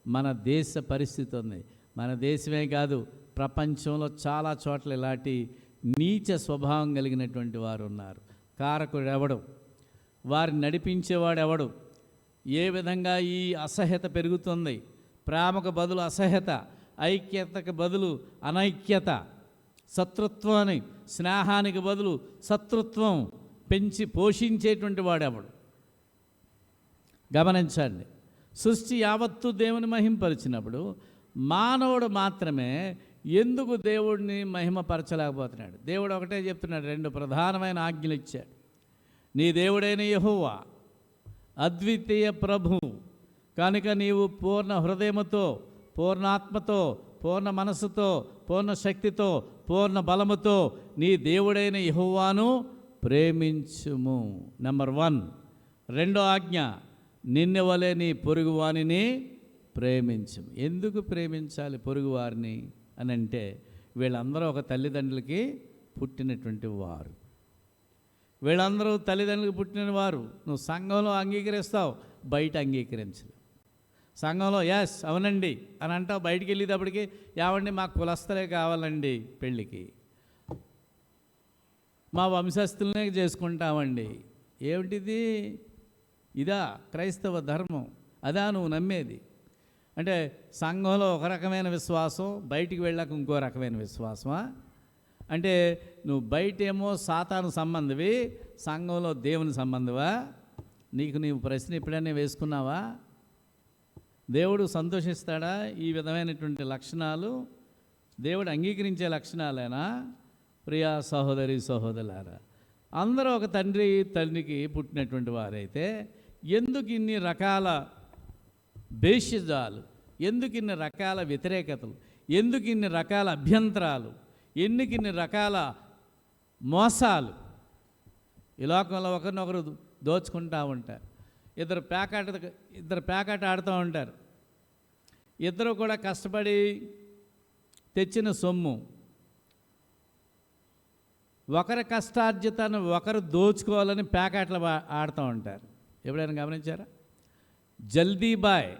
మన దేశ పరిస్థితి ఉంది. మన దేశమే కాదు, ప్రపంచంలో చాలా చోట్ల ఇలాంటి నీచ స్వభావం కలిగినటువంటి వారు ఉన్నారు. కారకుడు ఎవడు? వారిని నడిపించేవాడు ఎవడు? ఏ విధంగా ఈ అసహ్యత పెరుగుతుంది? ప్రేమకు బదులు అసహ్యత, ఐక్యతకు బదులు అనైక్యత, శత్రుత్వాన్ని, స్నేహానికి బదులు శత్రుత్వం పెంచి పోషించేటువంటి వాడెవడు? గమనించండి. సృష్టి యావత్తు దేవుని మహిమపరిచినప్పుడు మానవుడు మాత్రమే ఎందుకు దేవుడిని మహిమపరచలేకపోతున్నాడు? దేవుడు ఒకటే చెప్తున్నాడు, 2 ప్రధానమైన ఆజ్ఞలు ఇచ్చాడు. నీ దేవుడైన యెహోవా అద్వితీయ ప్రభువు కనుక నీవు పూర్ణ హృదయముతో, పూర్ణాత్మతో, పూర్ణ మనస్సుతో, పూర్ణ శక్తితో, పూర్ణ బలముతో నీ దేవుడైన యెహోవాను ప్రేమించుము. నెంబర్ 1. రెండో ఆజ్ఞ, నిన్ను వలె నీ పొరుగువానిని ప్రేమించుము. ఎందుకు ప్రేమించాలి పొరుగువారిని అని అంటే, వీళ్ళందరూ ఒక తల్లిదండ్రులకి పుట్టినటువంటి వారు. వీళ్ళందరూ తల్లిదండ్రులకు పుట్టిన వారు. నువ్వు సంఘంలో అంగీకరిస్తావు, బయట అంగీకరించలేవు. సంఘంలో ఎస్ అవునండి అని అంటావు, బయటికి వెళ్ళేటప్పటికి ఏమండి మాకు కులస్థలే కావాలండి, పెళ్ళికి మా వంశస్థులనే చేసుకుంటామండి. ఏమిటిది? ఇదా క్రైస్తవ ధర్మం? అదా నువ్వు నమ్మేది? అంటే సంఘంలో ఒక రకమైన విశ్వాసం, బయటికి వెళ్ళాక ఇంకో రకమైన విశ్వాసమా? అంటే నువ్వు బయటేమో సాతాను సంబంధివి, సంఘంలో దేవుని సంబంధివా? నీవు ప్రశ్న ఎప్పుడైనా వేసుకున్నావా? దేవుడు సంతోషిస్తాడా? ఈ విధమైనటువంటి లక్షణాలు దేవుడు అంగీకరించే లక్షణాలేనా? ప్రియా సహోదరి సహోదరులారా, అందరూ ఒక తండ్రికి పుట్టినటువంటి వారైతే ఎందుకు ఇన్ని రకాల భేషజాలు, ఎందుకు ఇన్ని రకాల వ్యతిరేకతలు, ఎందుకు ఇన్ని రకాల అభ్యంతరాలు, ఎందుకు ఇన్ని రకాల మోసాలు? ఈ లోకంలో ఒకరినొకరు దోచుకుంటూ ఉంటారు. ఇద్దరు పేకాట ఆడుతూ ఉంటారు. ఇద్దరు కూడా కష్టపడి తెచ్చిన సొమ్ము, ఒకరి కష్టార్జితాన్ని ఒకరు దోచుకోవాలని పేకాటలు ఆడుతూ ఉంటారు. ఎప్పుడైనా గమనించారా? జల్దీబాయ్,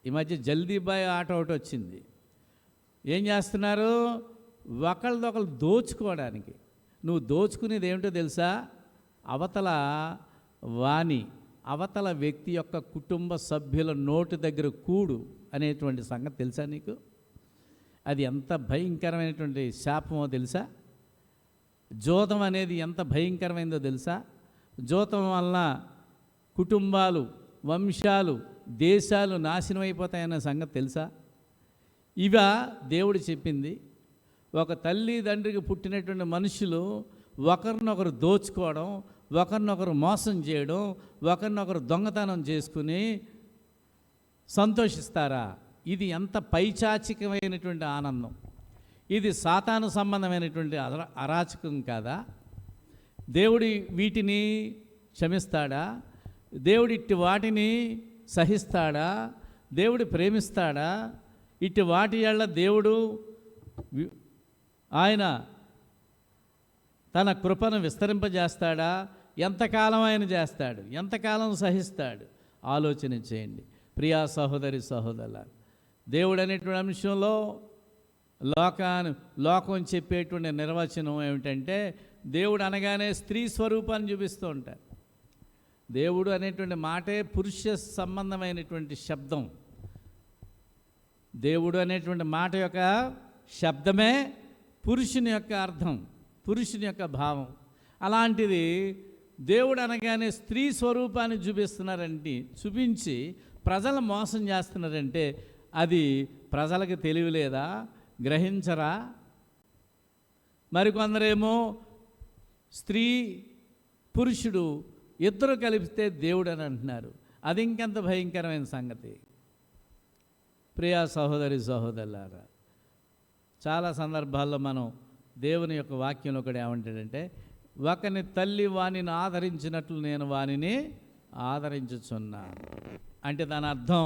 ఈ మధ్య జల్దీబాయ్ ఆట ఒకటి వచ్చింది. ఏం చేస్తున్నారు? ఒకళ్ళదొకళ్ళు దోచుకోవడానికి. నువ్వు దోచుకునేది ఏమిటో తెలుసా? అవతల వ్యక్తి యొక్క కుటుంబ సభ్యుల నోటి దగ్గర కూడు అనేటువంటి సంగతి తెలుసా నీకు? అది ఎంత భయంకరమైనటువంటి శాపమో తెలుసా? జూదం అనేది ఎంత భయంకరమైందో తెలుసా? జూదం వలన కుటుంబాలు, వంశాలు, దేశాలు నాశనం అయిపోతాయన్న సంగతి తెలుసా? ఇవా దేవుడు చెప్పింది? ఒక తల్లి తండ్రికి పుట్టినటువంటి మనుషులు ఒకరినొకరు దోచుకోవడం, ఒకరినొకరు మోసం చేయడం, ఒకరినొకరు దొంగతనం చేసుకుని సంతోషిస్తారా? ఇది ఎంత పైచాచికమైనటువంటి ఆనందం! ఇది సాతాను సంబంధమైనటువంటి అరాచకం కాదా? దేవుడి వీటిని క్షమిస్తాడా? దేవుడు ఇట్టి వాటిని సహిస్తాడా? దేవుడు ప్రేమిస్తాడా? ఇట్టి వాటి వల్ల దేవుడు ఆయన తన కృపను విస్తరింపజేస్తాడా? ఎంతకాలం ఆయన చేస్తాడు? ఎంతకాలం సహిస్తాడు? ఆలోచన చేయండి ప్రియా సహోదరి సహోదరుల. దేవుడు అనేటువంటి అంశంలో లోకం చెప్పేటువంటి నిర్వచనం ఏమిటంటే, దేవుడు అనగానే స్త్రీ స్వరూపాన్ని చూపిస్తూ ఉంటారు. దేవుడు అనేటువంటి మాటే పురుష సంబంధమైనటువంటి శబ్దం. దేవుడు అనేటువంటి మాట యొక్క శబ్దమే పురుషుని యొక్క అర్థం, పురుషుని యొక్క భావం. అలాంటిది దేవుడు అనగానే స్త్రీ స్వరూపాన్ని చూపించి ప్రజలు మోసం చేస్తున్నారంటే అది ప్రజలకు తెలియలేదా? గ్రహించరా? మరికొందరేమో స్త్రీ పురుషుడు ఇద్దరు కలిపితే దేవుడు అని అంటున్నారు. అది ఇంకెంత భయంకరమైన సంగతి. ప్రియా సహోదరి సహోదరులారా, చాలా సందర్భాల్లో మనం దేవుని యొక్క వాక్యంలో కూడా ఏమంటాడంటే, ఒకని తల్లి వానిని ఆదరించినట్లు నేను వానిని ఆదరించుచున్నాను. అంటే దాని అర్థం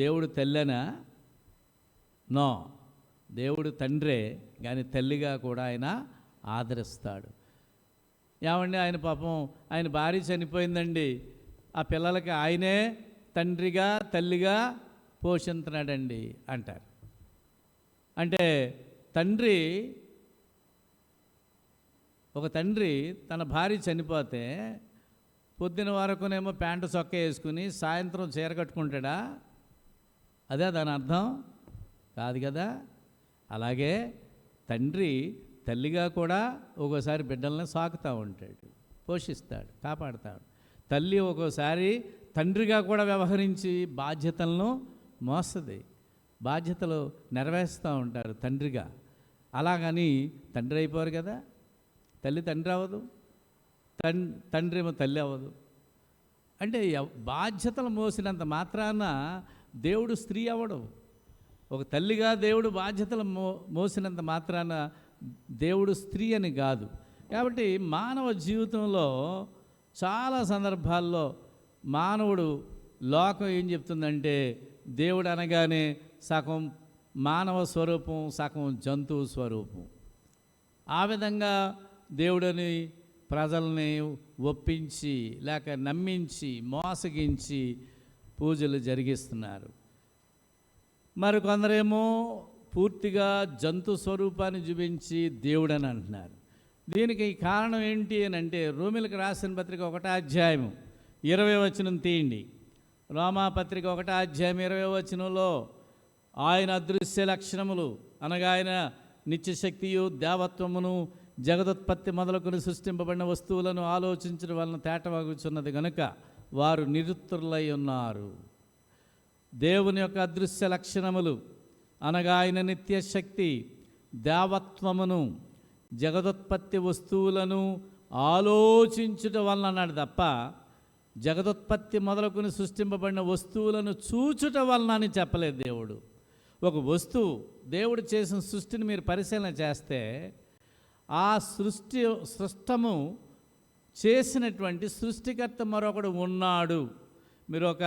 దేవుడు తల్లినా? నో, దేవుడు తండ్రే, కానీ తల్లిగా కూడా ఆయన ఆదరిస్తాడు. ఏమండి, ఆయన పాపం ఆయన భార్య చనిపోయిందండి, ఆ పిల్లలకి ఆయనే తండ్రిగా తల్లిగా పోషిస్తున్నాడండి అంటారు. అంటే ఒక తండ్రి తన భార్య చనిపోతే పొద్దున వరకునేమో ప్యాంటు చొక్కా వేసుకుని సాయంత్రం చీర కట్టుకుంటాడా? అదే దాని అర్థం కాదు కదా. అలాగే తండ్రి తల్లిగా కూడా ఒక్కోసారి బిడ్డల్ని సాకుతూ ఉంటాడు, పోషిస్తాడు, కాపాడుతాడు. తల్లి ఒక్కోసారి తండ్రిగా కూడా వ్యవహరించి బాధ్యతలను మోస్తుంది, బాధ్యతలు నెరవేరుస్తూ ఉంటారు తండ్రిగా. అలాగని తండ్రి అయిపోరు కదా. తల్లి తండ్రి అవ్వదు, తండ్రి ఏమో తల్లి అవ్వదు. అంటే బాధ్యతలు మోసినంత మాత్రాన దేవుడు స్త్రీ అవ్వడు. ఒక తల్లిగా దేవుడు బాధ్యతలు మోసినంత మాత్రాన దేవుడు స్త్రీ అని కాదు. కాబట్టి మానవ జీవితంలో చాలా సందర్భాల్లో మానవుడు లోకం ఏం చెప్తుందంటే, దేవుడు అనగానే సగం మానవ స్వరూపం, సగం జంతువు స్వరూపం. ఆ విధంగా దేవుడిని ప్రజల్ని ఒప్పించి లేక నమ్మించి మోసగించి పూజలు జరిగిస్తున్నారు. మరికొందరేమో పూర్తిగా జంతు స్వరూపాన్ని చూపించి దేవుడని అంటున్నారు. దీనికి కారణం ఏంటి అని అంటే, రోమిలకు రాసిన పత్రిక 1వ అధ్యాయం 20వ వచనం తీయండి. రోమాపత్రిక 1వ అధ్యాయం 20వ వచనంలో ఆయన అదృశ్య లక్షణములు అనగా ఆయన నిత్యశక్తియు దేవత్వమును జగదుత్పత్తి మొదలుకొని సృష్టింపబడిన వస్తువులను ఆలోచించడం వలన తేటవాగుచున్నది గనుక వారు నిరుత్తరులై ఉన్నారు. దేవుని యొక్క అదృశ్య లక్షణములు అనగా ఆయన నిత్యశక్తి దేవత్వమును జగదుత్పత్తి వస్తువులను ఆలోచించుట వలన అన్నాడు తప్ప జగదుత్పత్తి మొదలుకొని సృష్టింపబడిన వస్తువులను చూచుట వలన అని చెప్పలేదు దేవుడు. ఒక వస్తువు దేవుడు చేసిన సృష్టిని మీరు పరిశీలన చేస్తే ఆ సృష్టము చేసినటువంటి సృష్టికర్త మరొకడు ఉన్నాడు. మీరు ఒక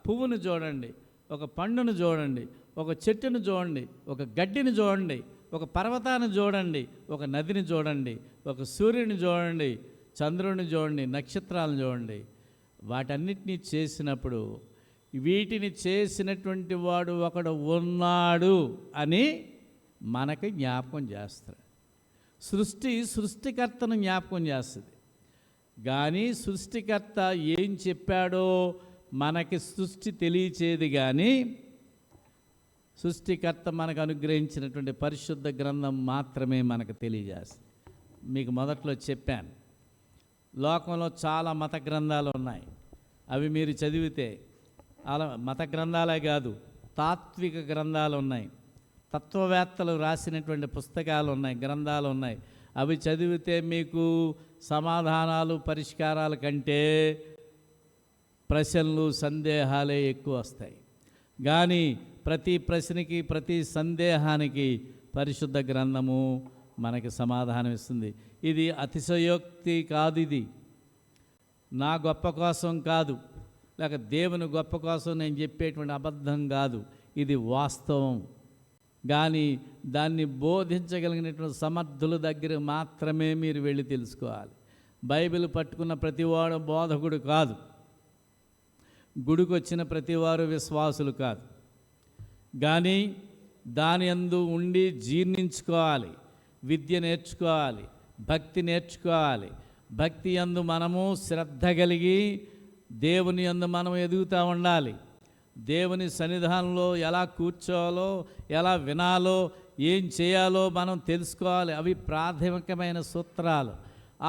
పువ్వును చూడండి, ఒక పండును చూడండి, ఒక చెట్టును చూడండి, ఒక గడ్డిని చూడండి, ఒక పర్వతాన్ని చూడండి, ఒక నదిని చూడండి, ఒక సూర్యుని చూడండి, చంద్రుని చూడండి, నక్షత్రాలను చూడండి. వాటన్నిటినీ చేసినప్పుడు వీటిని చేసినటువంటి వాడు ఒకడు ఉన్నాడు అని మనకి జ్ఞాపకం చేస్తారు. సృష్టికర్తను జ్ఞాపకం చేస్తుంది. కానీ సృష్టికర్త ఏం చెప్పాడో మనకి సృష్టి తెలియచేది. కానీ సృష్టికర్త మనకు అనుగ్రహించినటువంటి పరిశుద్ధ గ్రంథం మాత్రమే మనకు తెలియజేస్తుంది. మీకు మొదట్లో చెప్పాను, లోకంలో చాలా మత గ్రంథాలు ఉన్నాయి. అవి మీరు చదివితే అలా మత గ్రంథాలే కాదు, తాత్విక గ్రంథాలు ఉన్నాయి, తత్వవేత్తలు రాసినటువంటి పుస్తకాలు ఉన్నాయి, గ్రంథాలు ఉన్నాయి. అవి చదివితే మీకు సమాధానాలు పరిష్కారాల కంటే ప్రశ్నలు సందేహాలే ఎక్కువ వస్తాయి. కానీ ప్రతి ప్రశ్నకి ప్రతి సందేహానికి పరిశుద్ధ గ్రంథము మనకి సమాధానం ఇస్తుంది. ఇది అతిశయోక్తి కాదు, ఇది నా గొప్ప కోసం కాదు, లేక దేవుని గొప్ప కోసం నేను చెప్పేటువంటి అబద్ధం కాదు, ఇది వాస్తవం. కానీ దాన్ని బోధించగలిగినటువంటి సమర్థుల దగ్గర మాత్రమే మీరు వెళ్ళి తెలుసుకోవాలి. బైబిల్ పట్టుకున్న ప్రతివాడు బోధకుడు కాదు, గుడికి వచ్చిన ప్రతివారు విశ్వాసులు కాదు. కానీ దాని యందు ఉండి జీర్ణించుకోవాలి, విద్య నేర్చుకోవాలి, భక్తి నేర్చుకోవాలి. భక్తి యందు మనము శ్రద్ధ కలిగి దేవుని యందు మనం ఎదుగుతూ ఉండాలి. దేవుని సన్నిధానంలో ఎలా కూర్చోవాలో, ఎలా వినాలో, ఏం చేయాలో మనం తెలుసుకోవాలి. అవి ప్రాథమికమైన సూత్రాలు.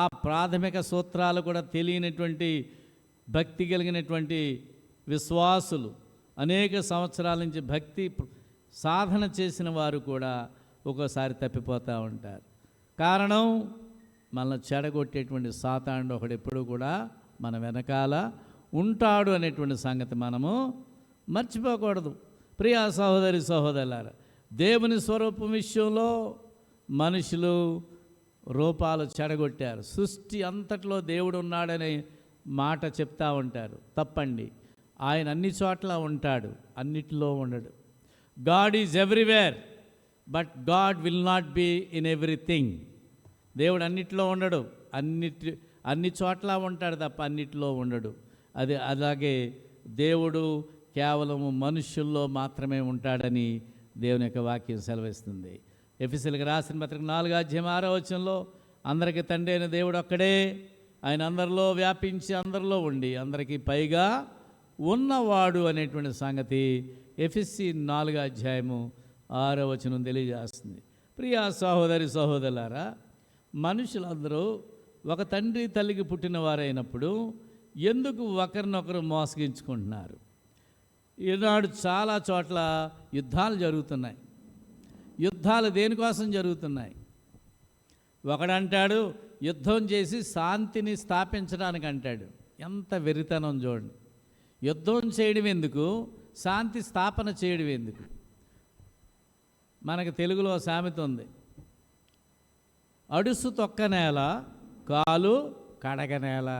ఆ ప్రాథమిక సూత్రాలు కూడా తెలియనటువంటి భక్తి కలిగినటువంటి విశ్వాసులు అనేక సంవత్సరాల నుంచి భక్తి సాధన చేసిన వారు కూడా ఒక్కోసారి తప్పిపోతూ ఉంటారు. కారణం, మనల్ని చెడగొట్టేటువంటి సాతానుడు ఒకడు ఎప్పుడు కూడా మన వెనకాల ఉంటాడు అనేటువంటి సంగతి మనము మర్చిపోకూడదు. ప్రియా సహోదరి సహోదరులారా, దేవుని స్వరూపం విషయంలో మనుషులు రూపాలు చెడగొట్టారు. సృష్టి అంతట్లో దేవుడు ఉన్నాడనే మాట చెప్తా ఉంటారు. తప్పండి. ఆయన అన్ని చోట్ల ఉంటాడు, అన్నిటిలో ఉండడు. God is everywhere, but God will not be in everything. దేవుడు అన్నిటిలో ఉండడు, అన్ని చోట్ల ఉంటాడు తప్ప అన్నిటిలో ఉండడు. అలాగే దేవుడు కేవలము మనుష్యుల్లో మాత్రమే ఉంటాడని దేవుని యొక్క వాక్యం సెలవిస్తుంది. ఎఫెసీయులకు రాసిన పత్రిక 4:6 అందరికీ తండ్రి అయిన దేవుడు ఒక్కడే, ఆయన అందరిలో వ్యాపించి అందరిలో ఉండి అందరికీ పైగా ఉన్నవాడు అనేటువంటి సంగతి ఎఫెసీ 4:6 తెలియజేస్తుంది. ప్రియా సహోదరి సహోదరులారా, మనుషులందరూ ఒక తండ్రి తల్లికి పుట్టిన వారైనప్పుడు ఎందుకు ఒకరినొకరు మోసగించుకుంటున్నారు? ఈనాడు చాలా చోట్ల యుద్ధాలు జరుగుతున్నాయి. యుద్ధాలు దేనికోసం జరుగుతున్నాయి? ఒకడంటాడు యుద్ధం చేసి శాంతిని స్థాపించడానికి అంటాడు. ఎంత వెరితనం చూడండి. యుద్ధం చేయడం ఎందుకు? శాంతి స్థాపన చేయడం ఎందుకు? మనకు తెలుగులో సామెత ఉంది, అడుసు తొక్క నేల కాలు కడగ నేల.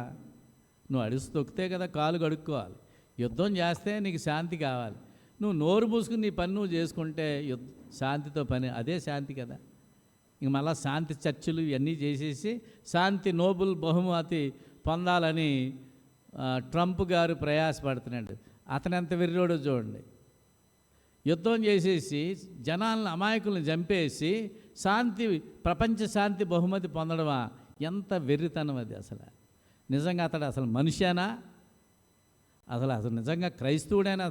నువ్వు అడుసు తొక్కితే కదా కాలు కడుక్కోవాలి. యుద్ధం చేస్తే నీకు శాంతి కావాలి. నువ్వు నోరు మూసుకుని నీ పని నువ్వు చేసుకుంటే శాంతితో పని, అదే శాంతి కదా. ఇంక మళ్ళీ శాంతి చర్చలు ఇవన్నీ చేసేసి శాంతి నోబెల్ బహుమతి పొందాలని ట్రంప్ గారు ప్రయాసపడుతున్నాడు. అతను ఎంత వెర్రోడో చూడండి. యుద్ధం చేసేసి జనాలను అమాయకులను చంపేసి ప్రపంచ శాంతి బహుమతి పొందడమా? ఎంత వెర్రితనం అది. అసలు నిజంగా అతడు మనిషేనా? అసలు నిజంగా క్రైస్తవుడైనా?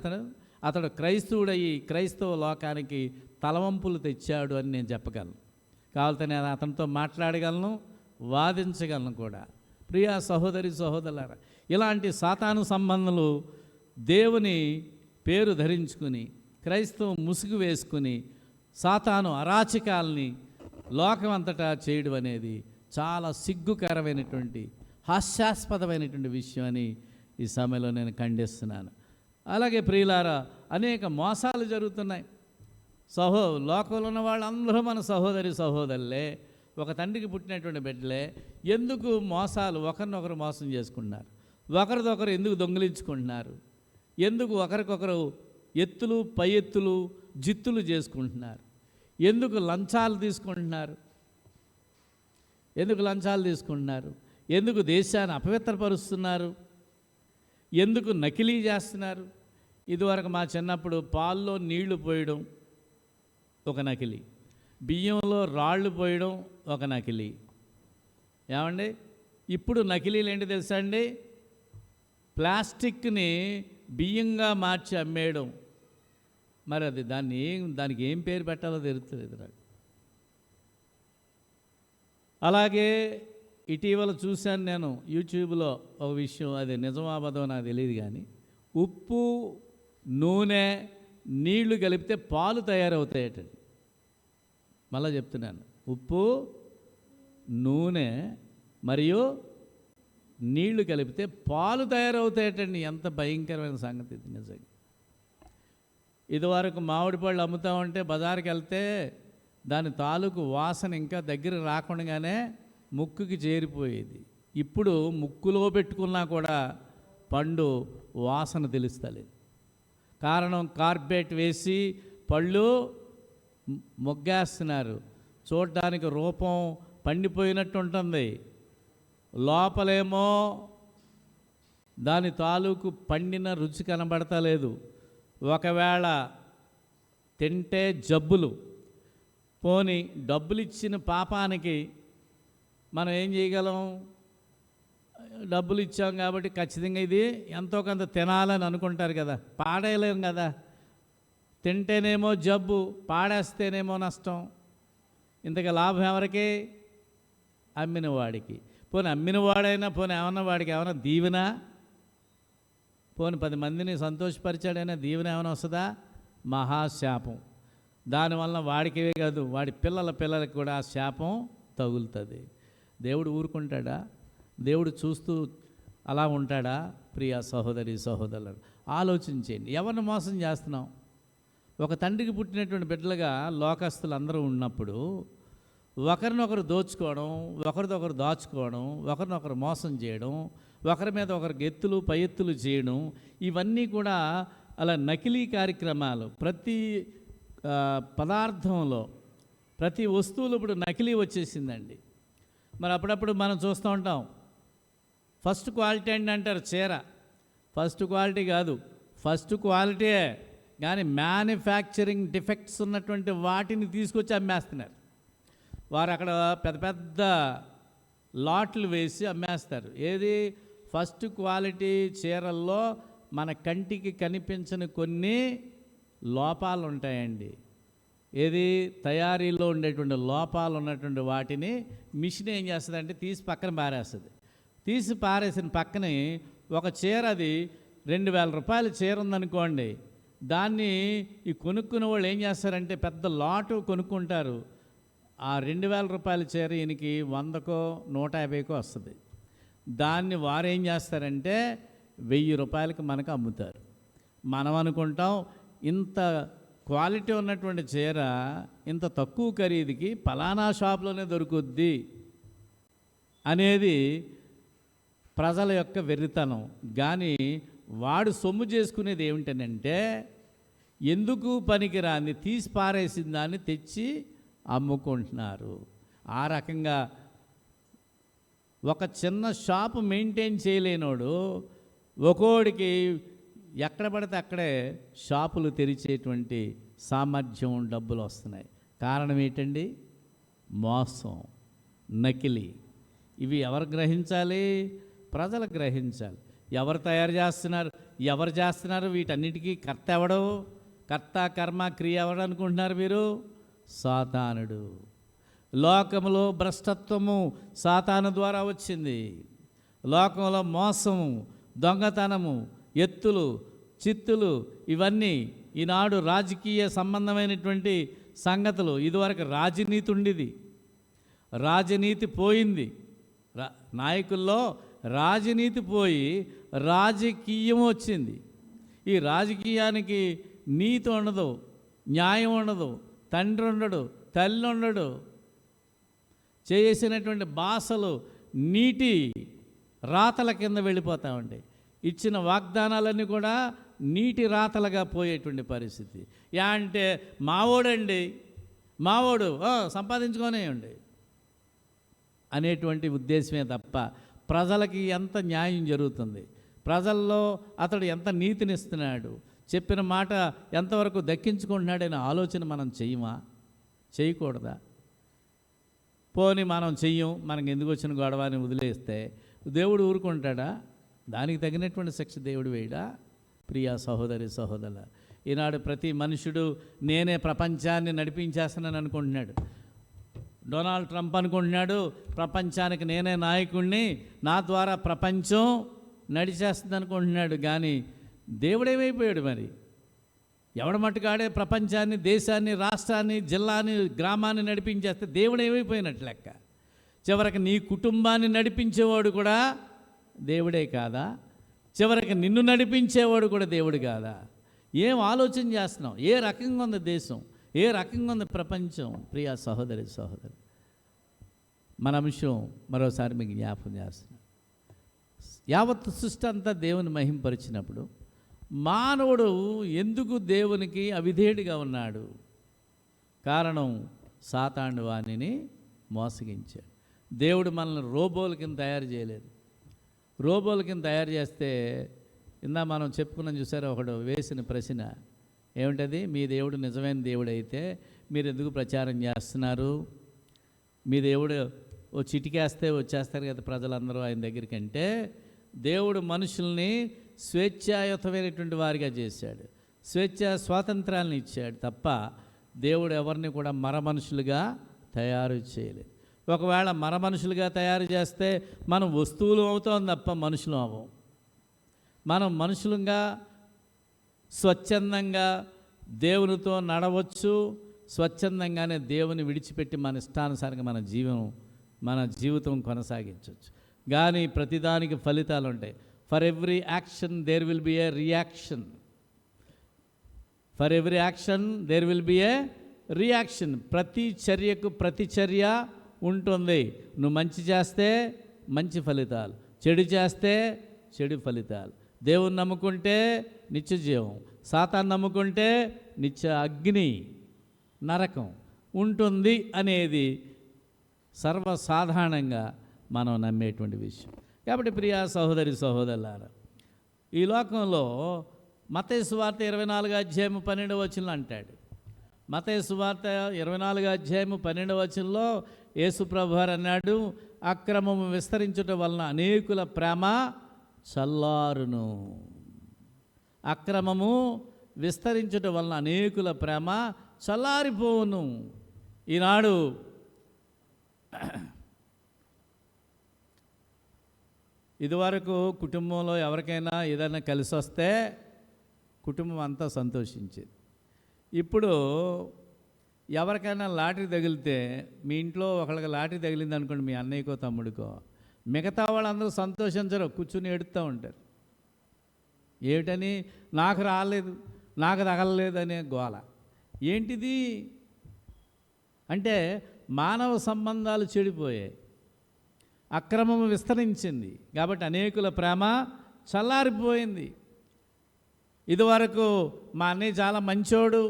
అతడు క్రైస్తవుడయ్యి క్రైస్తవ లోకానికి తలవంపులు తెచ్చాడు అని నేను చెప్పగలను. కావాలంటే నేను అతనితో మాట్లాడగలను, వాదించగలను కూడా. ప్రియా సహోదరి సహోదరులారా, ఇలాంటి సాతాను సంబంధాలు దేవుని పేరు ధరించుకుని క్రైస్తవం ముసుగు వేసుకుని సాతాను అరాచకాల్ని లోకమంతటా చేయడం అనేది చాలా సిగ్గుకరమైనటువంటి హాస్యాస్పదమైనటువంటి విషయం అని ఈ సమయంలో నేను ఖండిస్తున్నాను. అలాగే ప్రియులారా, అనేక మోసాలు జరుగుతున్నాయి. లోకంలో ఉన్న వాళ్ళందరూ మన సహోదరి సహోదరులే, ఒక తండ్రికి పుట్టినటువంటి బిడ్డలే. ఎందుకు మోసాలు? ఒకరినొకరు మోసం చేసుకుంటున్నారు, ఒకరిదొకరు ఎందుకు దొంగిలించుకుంటున్నారు, ఎందుకు ఒకరికొకరు ఎత్తులు పై ఎత్తులు జిత్తులు చేసుకుంటున్నారు, ఎందుకు లంచాలు తీసుకుంటున్నారు, ఎందుకు దేశాన్ని అపవిత్రపరుస్తున్నారు, ఎందుకు నకిలీ చేస్తున్నారు? ఇదివరకు మా చిన్నప్పుడు పాల్లో నీళ్లు పోయడం ఒక నకిలీ, బియ్యంలో రాళ్ళు పోయడం ఒక నకిలీ. ఏమండి, ఇప్పుడు నకిలీలు ఏంటి తెలుసా అండి? ప్లాస్టిక్ని బియ్యంగా మార్చి అమ్మేయడం, మరి అది దానికి ఏం పేరు పెట్టాలో తెలుస్తుంది నాకు. అలాగే ఇటీవల చూశాను నేను యూట్యూబ్లో ఒక విషయం, అది నిజమో అబద్ధమో నాకు తెలియదు కానీ, ఉప్పు నూనె నీళ్లు కలిపితే పాలు తయారవుతాయటండి. మళ్ళీ చెప్తున్నాను, ఉప్పు నూనె మరియు నీళ్లు కలిపితే పాలు తయారవుతాయటండి. ఎంత భయంకరమైన సంగతి ఇది నిజంగా. ఇదివరకు మామిడి పళ్ళు అమ్ముతా ఉంటే బజారుకి వెళ్తే దాని తాలూకు వాసన ఇంకా దగ్గర రాకుండానే ముక్కుకి చేరిపోయేది. ఇప్పుడు ముక్కులో పెట్టుకున్నా కూడా పండు వాసన తెలుస్తలేదు. కారణం కార్బేట్ వేసి పళ్ళు మొగ్గేస్తున్నారు. చూడడానికి రూపం పండిపోయినట్టు ఉంటుంది, లోపలేమో దాని తాలూకు పండిన రుచి కనబడతలేదు. ఒకవేళ తింటే జబ్బులు. పోని డబ్బులు ఇచ్చిన పాపానికి మనం ఏం చేయగలం? డబ్బులు ఇచ్చాం కాబట్టి ఖచ్చితంగా ఇది ఎంతో కొంత తినాలని అనుకుంటారు కదా, పాడేయలేం కదా. తింటేనేమో జబ్బు, పాడేస్తేనేమో నష్టం. ఇంతగా లాభం ఎవరికి? అమ్మిన వాడికి. పోనీ అమ్మిన వాడైనా, పోనీ ఏమన్నా వాడికి ఏమైనా దీవెన? పోనీ 10 మందిని సంతోషపరిచాడైనా దీవెన ఏమైనా వస్తుందా? మహాశాపం. దానివల్ల వాడికివే కాదు, వాడి పిల్లలకి కూడా ఆ శాపం తగులుతుంది. దేవుడు ఊరుకుంటాడా? దేవుడు చూస్తూ అలా ఉంటాడా? ప్రియ సహోదరి సహోదరులు, ఆలోచించేయండి. ఎవరిని మోసం చేస్తున్నాం? ఒక తండ్రికి పుట్టినటువంటి బిడ్డలుగా లోకస్తులు అందరూ ఉన్నప్పుడు ఒకరినొకరు దోచుకోవడం, ఒకరిదొకరు దాచుకోవడం, ఒకరినొకరు మోసం చేయడం, ఒకరి మీద ఒకరికి ఎత్తులు పై ఎత్తులు చేయడం, ఇవన్నీ కూడా అలా నకిలీ కార్యక్రమాలు. ప్రతి పదార్థంలో, ప్రతి వస్తువులు ఇప్పుడు నకిలీ వచ్చేసిందండి. మరి అప్పుడప్పుడు మనం చూస్తూ ఉంటాం, ఫస్ట్ క్వాలిటీ అండి అంటారు చీర. ఫస్ట్ క్వాలిటీ కాదు, ఫస్ట్ క్వాలిటీయే, కానీ మ్యానుఫ్యాక్చరింగ్ డిఫెక్ట్స్ ఉన్నటువంటి వాటిని తీసుకొచ్చి అమ్మేస్తున్నారు. వారు అక్కడ పెద్ద పెద్ద లాట్లు వేసి అమ్మేస్తారు. ఏది? ఫస్ట్ క్వాలిటీ చీరల్లో మన కంటికి కనిపించని కొన్ని లోపాలు ఉంటాయండి. ఏది? తయారీలో ఉండేటువంటి లోపాలు ఉన్నటువంటి వాటిని మిషన్ ఏం చేస్తుందంటే తీసి పక్కన పారేస్తుంది. తీసి పారేసిన పక్కనే ఒక చీర, అది 2000 రూపాయల చీర ఉందనుకోండి, దాన్ని ఈ కొనుక్కునే వాళ్ళు ఏం చేస్తారంటే పెద్ద లాటు కొనుక్కుంటారు. ఆ 2000 రూపాయల చీర ఈయనకి 100కో 150కో వస్తుంది. దాన్ని వారు ఏం చేస్తారంటే 1000 రూపాయలకి మనకు అమ్ముతారు. మనం అనుకుంటాం ఇంత క్వాలిటీ ఉన్నటువంటి చీర ఇంత తక్కువ ఖరీదుకి ఫలానా షాప్లోనే దొరుకుద్ది అనేది ప్రజల యొక్క వెర్రితనం. కానీ వాడు సొమ్ము చేసుకునేది ఏమిటనంటే, ఎందుకు పనికిరాని తీసి పారేసిన దాన్ని తెచ్చి అమ్ముకుంటున్నారు. ఆ రకంగా ఒక చిన్న షాపు మెయింటైన్ చేయలేనోడు ఒక్కోడికి ఎక్కడ పడితే అక్కడే షాపులు తెరిచేటువంటి సామర్థ్యం, డబ్బులు వస్తున్నాయి. కారణం ఏంటండి? మోసం, నకిలీ. ఇవి ఎవరు గ్రహించాలి? ప్రజలు గ్రహించాలి. ఎవరు తయారు చేస్తున్నారు? ఎవరు చేస్తున్నారు? వీటన్నిటికీ కర్త ఎవడు? కర్త కర్మ క్రియ ఎవడు అనుకుంటున్నారు మీరు? సాతానుడు. లోకములో భ్రష్టత్వము సాతాను ద్వారా వచ్చింది. లోకంలో మోసము, దొంగతనము, ఎత్తులు, చిత్తులు, ఇవన్నీ ఈనాడు రాజకీయ సంబంధమైనటువంటి సంగతులు. ఇదివరకు రాజనీతి ఉండేది, రాజనీతి పోయింది. నాయకుల్లో రాజనీతి పోయి రాజకీయం వచ్చింది. ఈ రాజకీయానికి నీతి ఉండదు, న్యాయం ఉండదు, తండ్రి ఉండడు, తల్లి ఉండడు. చేసినటువంటి భాషలు నీటి రాతల కింద వెళ్ళిపోతూ ఉంటాయి. ఇచ్చిన వాగ్దానాలన్నీ కూడా నీటి రాతలుగా పోయేటువంటి పరిస్థితి. అంటే మావోడండి, మావోడు సంపాదించుకొనేయండి అనేటువంటి ఉద్దేశమే తప్ప ప్రజలకి ఎంత న్యాయం జరుగుతుంది, ప్రజల్లో అతడు ఎంత నీతినిస్తున్నాడు, చెప్పిన మాట ఎంతవరకు దక్కించుకుంటున్నాడనే ఆలోచన మనం చేయమా? చేయకూడదా? పోని మనం చెయ్యం, మనకు ఎందుకు వచ్చిన గొడవ అని వదిలేస్తే దేవుడు ఊరుకుంటాడా? దానికి తగినటువంటి శిక్ష దేవుడు వేయడా? ప్రియా సహోదరి సహోదరుల, ఈనాడు ప్రతి మనుషుడు నేనే ప్రపంచాన్ని నడిపించేస్తున్నాను అనుకుంటున్నాడు. డొనాల్డ్ ట్రంప్ అనుకుంటున్నాడు ప్రపంచానికి నేనే నాయకుడిని, నా ద్వారా ప్రపంచం నడిచేస్తుంది అనుకుంటున్నాడు. కానీ దేవుడేమైపోయాడు మరి? ఎవడ మట్టుకాడే ప్రపంచాన్ని, దేశాన్ని, రాష్ట్రాన్ని, జిల్లాని, గ్రామాన్ని నడిపించేస్తే దేవుడేమైపోయినట్లు లెక్క. చివరికి నీ కుటుంబాన్ని నడిపించేవాడు కూడా దేవుడే కాదా? చివరికి నిన్ను నడిపించేవాడు కూడా దేవుడు కాదా? ఏం ఆలోచన చేస్తున్నావు? ఏ రకంగా ఉంది దేశం? ఏ రకంగా ఉంది ప్రపంచం? ప్రియా సహోదరి సహోదరు, మన అంశం మరోసారి మీకు జ్ఞాపకం చేస్తున్నాను. యావత్ సృష్టి అంతా దేవుని మహింపరిచినప్పుడు మానవుడు ఎందుకు దేవునికి అవిధేయుడిగా ఉన్నాడు? కారణం సాతాను వాణిని మోసగించాడు. దేవుడు మనల్ని రోబోల కింద తయారు చేయలేదు. రోబోల కింద తయారు చేస్తే మనం చెప్పుకున్నాం చూసారా, ఒకడు వేసిన ప్రశ్న ఏమిటది? మీ దేవుడు నిజమైన దేవుడు అయితే మీరు ఎందుకు ప్రచారం చేస్తున్నారు? మీ దేవుడు ఓ చిటికేస్తే వచ్చేస్తారు కదా ప్రజలందరూ ఆయన దగ్గరికి. అంటే దేవుడు మనుషుల్ని స్వేచ్ఛాయుతమైనటువంటి వారిగా చేశాడు, స్వాతంత్రాలను ఇచ్చాడు తప్ప దేవుడు ఎవరిని కూడా మనుషులుగా తయారు చేయలేదు. ఒకవేళ మనుషులుగా తయారు చేస్తే మనం వస్తువులు అవుతాం తప్ప మనుషులు అవ్వం. మనం మనుషులుగా స్వచ్ఛందంగా దేవునితో నడవచ్చు, స్వచ్ఛందంగానే దేవుని విడిచిపెట్టి మన ఇష్టానుసారంగా మన జీవితం కొనసాగించవచ్చు. కానీ ప్రతిదానికి ఫలితాలు ఉంటాయి. For every action there will be a reaction. For every action there will be a reaction. ప్రతి చర్యకు ప్రతిచర్య ఉంటుంది. నువ్వు మంచి చేస్తే మంచి ఫలితాలు, చెడు చేస్తే చెడు ఫలితాలు. దేవుని నమ్ముకుంటే నిత్య జీవం, సాతాను నమ్ముకుంటే నిత్య అగ్ని, నరకం ఉంటుంది అనేది సర్వసాధారణంగా మనం నమ్మేటువంటి విషయం. కాబట్టి ప్రియా సహోదరి సహోదరులారా, ఈ లోకంలో మత్తయి సువార్త 24:12 అంటాడు. మత్తయి సువార్త 24:12 యేసు ప్రభువారు అన్నాడు, అక్రమము విస్తరించుట వలన అనేకుల ప్రేమ చల్లారును. అక్రమము విస్తరించుట వలన అనేకుల ప్రేమ చల్లారిపోవును. ఈనాడు ఇదివరకు కుటుంబంలో ఎవరికైనా ఏదైనా కలిసి వస్తే కుటుంబం అంతా సంతోషించేది. ఇప్పుడు ఎవరికైనా లాటరీ తగిలితే, మీ ఇంట్లో ఒకళ్ళకి లాటరీ తగిలింది అనుకోండి, మీ అన్నయ్యకో తమ్ముడికో, మిగతా వాళ్ళందరూ సంతోషించరు, కూర్చుని ఏడుస్తూ ఉంటారు. ఏమిటని? నాకు రాలేదు, నాకు తగలలేదు అనే గోల. ఏంటిది అంటే మానవ సంబంధాలు చెడిపోయాయి, అక్రమము విస్తరించింది కాబట్టి అనేకుల ప్రేమ చల్లారిపోయింది. ఇదివరకు మా అన్నయ్య చాలా మంచోడు,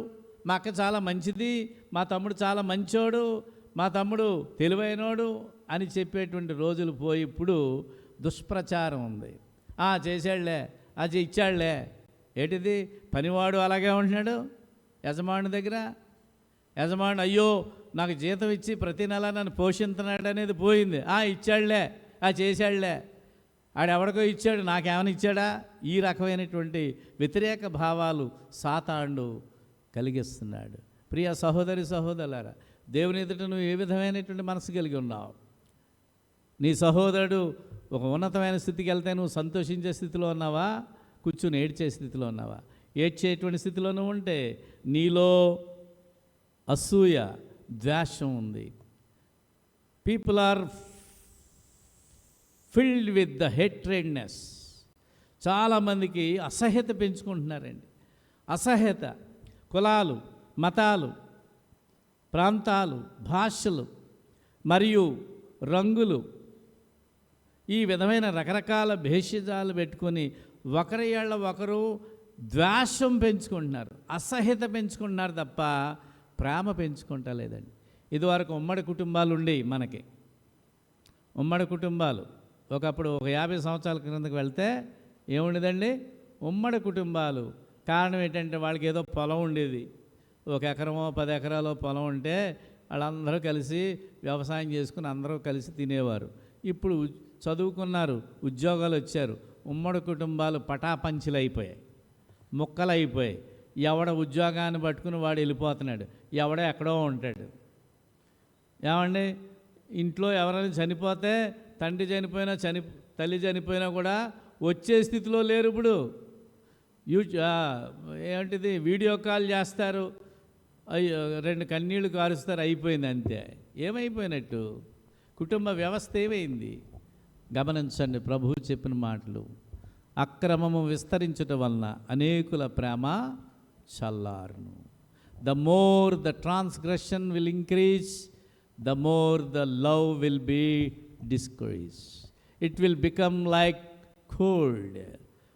మా అక్క చాలా మంచిది, మా తమ్ముడు చాలా మంచోడు, మా తమ్ముడు తెలివైనోడు అని చెప్పేటువంటి రోజులు పోయి ఇప్పుడు దుష్ప్రచారం ఉంది. చేశాడులే, అది ఇచ్చాడులే. ఏంటిది? పనివాడు అలాగే ఉంటున్నాడు యజమాని దగ్గర. యజమాని అయ్యో నాకు జీతం ఇచ్చి ప్రతి నెల నన్ను పోషిస్తున్నాడు అనేది పోయింది. ఇచ్చాడులే, చేశాడులే, ఆడెవడికో ఇచ్చాడు, నాకేమైనా ఇచ్చాడా? ఈ రకమైనటువంటి వ్యతిరేక భావాలు సాతానుడు కలిగిస్తున్నాడు. ప్రియ సహోదరి సహోదరులారా, దేవుని ఎదుట నువ్వు ఏ విధమైనటువంటి మనసు కలిగి ఉన్నావు? నీ సహోదరుడు ఒక ఉన్నతమైన స్థితికి వెళ్తే నువ్వు సంతోషించే స్థితిలో ఉన్నావా? కూర్చుని ఏడ్చే స్థితిలో ఉన్నావా? ఏడ్చేటువంటి స్థితిలో నువ్వు ఉంటే నీలో అసూయ, ద్వేషం ఉంది. People are filled with the hatredness. చాలామందికి అసహ్యత పెంచుకుంటున్నారండి. అసహ్యత, కులాలు, మతాలు, ప్రాంతాలు, భాషలు మరియు రంగులు, ఈ విధమైన రకరకాల భేషజాలు పెట్టుకొని ఒకరి ఏళ్ళ ఒకరు ద్వేషం పెంచుకుంటున్నారు, అసహ్యత పెంచుకుంటున్నారు తప్ప ప్రేమ పెంచుకుంటలేదండి. ఇదివరకు ఉమ్మడి కుటుంబాలు ఉండి, మనకి ఉమ్మడి కుటుంబాలు ఒకప్పుడు ఒక 50 సంవత్సరాల క్రిందకు వెళ్తే ఏముండేదండి? ఉమ్మడి కుటుంబాలు. కారణం ఏంటంటే వాళ్ళకి ఏదో పొలం ఉండేది, 1 ఎకరమో 10 ఎకరాలో పొలం ఉంటే వాళ్ళందరూ కలిసి వ్యవసాయం చేసుకుని అందరూ కలిసి తినేవారు. ఇప్పుడు చదువుకున్నారు, ఉద్యోగాలు వచ్చారు, ఉమ్మడి కుటుంబాలు పటాపంచలు అయిపోయాయి, ముక్కలు అయిపోయాయి. ఎవడ ఉద్యోగాన్ని పట్టుకుని వాడు వెళ్ళిపోతున్నాడు, ఎవడ ఎక్కడో ఉంటాడు. ఏమండి, ఇంట్లో ఎవరైనా చనిపోతే తండ్రి చనిపోయినా తల్లి చనిపోయినా కూడా వచ్చే స్థితిలో లేరు. ఇప్పుడు ఏమిటిది వీడియో కాల్ చేస్తారు, అయ్యో 2 కన్నీళ్లు కారుస్తారు, అయిపోయింది అంతే. ఏమైపోయినట్టు? కుటుంబ వ్యవస్థ ఏమైంది? గమనించండి ప్రభువు చెప్పిన మాటలు. అక్రమము విస్తరించుట వలన అనేకుల ప్రేమ చల్లారును. The more the transgression will increase, the more the love will be discourage. It will become like cold.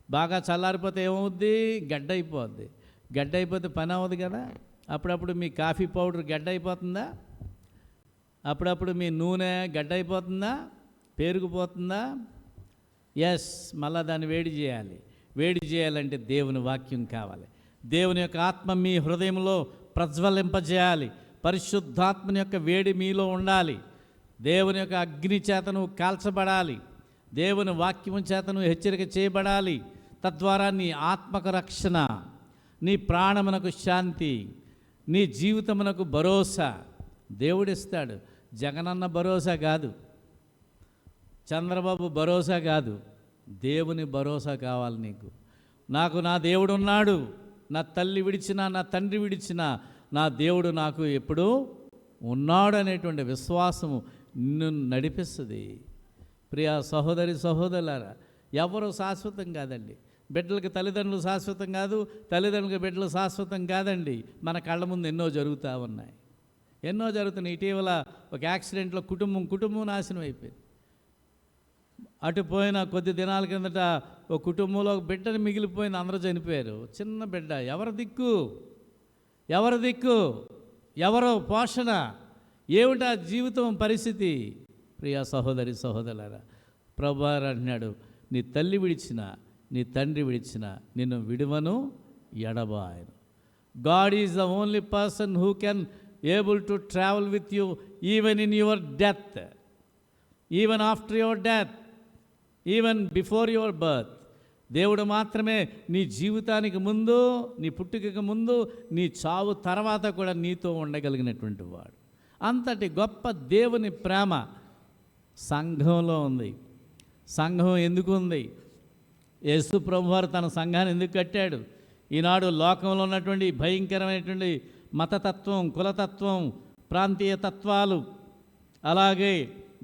బాగా చల్లారిపోతే ఏమవుద్ది? గడ్డ అయిపోద్ది. గడ్డ అయిపోతే పని అవ్వదు కదా. అప్పుడప్పుడు మీ కాఫీ పౌడర్ గడ్డ అయిపోతుందా? అప్పుడప్పుడు మీ నూనె గడ్డ అయిపోతుందా? పేరుకుపోతుందా? ఎస్, మళ్ళా దాన్ని వేడి చేయాలి. వేడి చేయాలంటే దేవుని వాక్యం కావాలి. దేవుని యొక్క ఆత్మ మీ హృదయంలో ప్రజ్వలింపజేయాలి. పరిశుద్ధాత్మని యొక్క వేడి మీలో ఉండాలి. దేవుని యొక్క అగ్ని చేతను కాల్చబడాలి. దేవుని వాక్యము చేతను హెచ్చరిక చేయబడాలి. తద్వారా నీ ఆత్మకు రక్షణ, నీ ప్రాణమునకు శాంతి, నీ జీవితమునకు భరోసా దేవుడిస్తాడు. జగనన్న భరోసా కాదు, చంద్రబాబు భరోసా కాదు, దేవుని భరోసా కావాలి నీకు. నాకు నా దేవుడు ఉన్నాడు, నా తల్లి విడిచినా నా తండ్రి విడిచినా నా దేవుడు నాకు ఎప్పుడూ ఉన్నాడు అనేటువంటి విశ్వాసము నిన్ను నడిపిస్తుంది. ప్రియా సహోదరి సహోదరులారా, ఎవరు శాశ్వతం కాదండి. బిడ్డలకి తల్లిదండ్రులు శాశ్వతం కాదు, తల్లిదండ్రులకి బిడ్డలు శాశ్వతం కాదండి. మన కళ్ళ ముందు ఎన్నో జరుగుతూ ఉన్నాయి, ఎన్నో జరుగుతున్నాయి. ఇటీవల ఒక యాక్సిడెంట్లో కుటుంబం నాశనం అయిపోయింది. అటు పోయిన కొద్ది దినాల కిందట ఒక కుటుంబంలో ఒక బిడ్డని మిగిలిపోయింది, అందరూ చనిపోయారు. చిన్న బిడ్డ. ఎవరి దిక్కు? ఎవరో పోషణ? ఏమిటా జీవితం పరిస్థితి? ప్రియా సహోదరి సహోదరులారా, ప్రభువారు అంటున్నాడు, నీ తల్లి విడిచిన నీ తండ్రి విడిచిన నిన్ను విడువను ఎడబాయను. God is the only person who can able to travel with you even in your death, even after your death, even before your birth. దేవుడు మాత్రమే నీ జీవితానికి ముందు, నీ పుట్టుకకు ముందు, నీ చావు తర్వాత కూడా నీతో ఉండగలిగినటువంటి వాడు. అంతటి గొప్ప దేవుని ప్రేమ సంఘంలో ఉంది. సంఘం ఎందుకు ఉంది? యేసు ప్రభువారు తన సంఘాన్ని ఎందుకు కట్టాడు? ఈనాడు లోకంలో ఉన్నటువంటి భయంకరమైనటువంటి మతతత్వం, కులతత్వం, ప్రాంతీయ తత్వాలు, అలాగే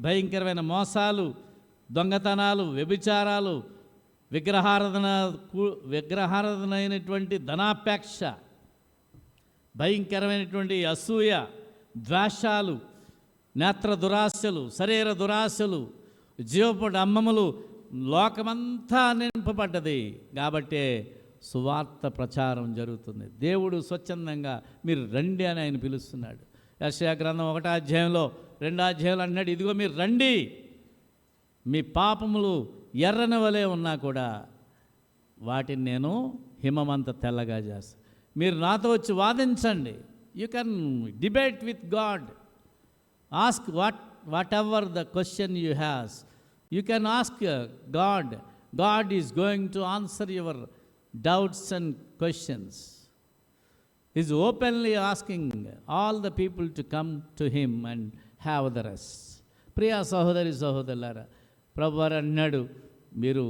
భయంకరమైన మోసాలు, దొంగతనాలు, వ్యభిచారాలు, విగ్రహారాధన అయినటువంటి ధనాపేక్ష, భయంకరమైనటువంటి అసూయ, ద్వేషాలు, నేత్ర దురాశలు, శరీర దురాశలు, జీవపడు అమ్మములు, లోకమంతా నింపబడ్డది. కాబట్టే సువార్త ప్రచారం జరుగుతుంది. దేవుడు స్వచ్ఛందంగా మీరు రండి అని ఆయన పిలుస్తున్నాడు. యెషయా గ్రంథం 1వ అధ్యాయంలో 2వ అధ్యాయంలో అన్నాడు, ఇదిగో మీరు రండి, మీ పాపములు ఎర్రని వలె ఉన్నా కూడా వాటిని నేను హిమమంత తెల్లగా చేస్తాను. మీరు నాతో వచ్చి వాదించండి. You can debate with God. Ask whatever the question you has, you can ask God. God is going to answer your doubts and questions. He is openly asking all the people to come to him and have the rest. Priya సహోదరి సహోదరులారా, ప్రభువారు అన్నాడు, మీరు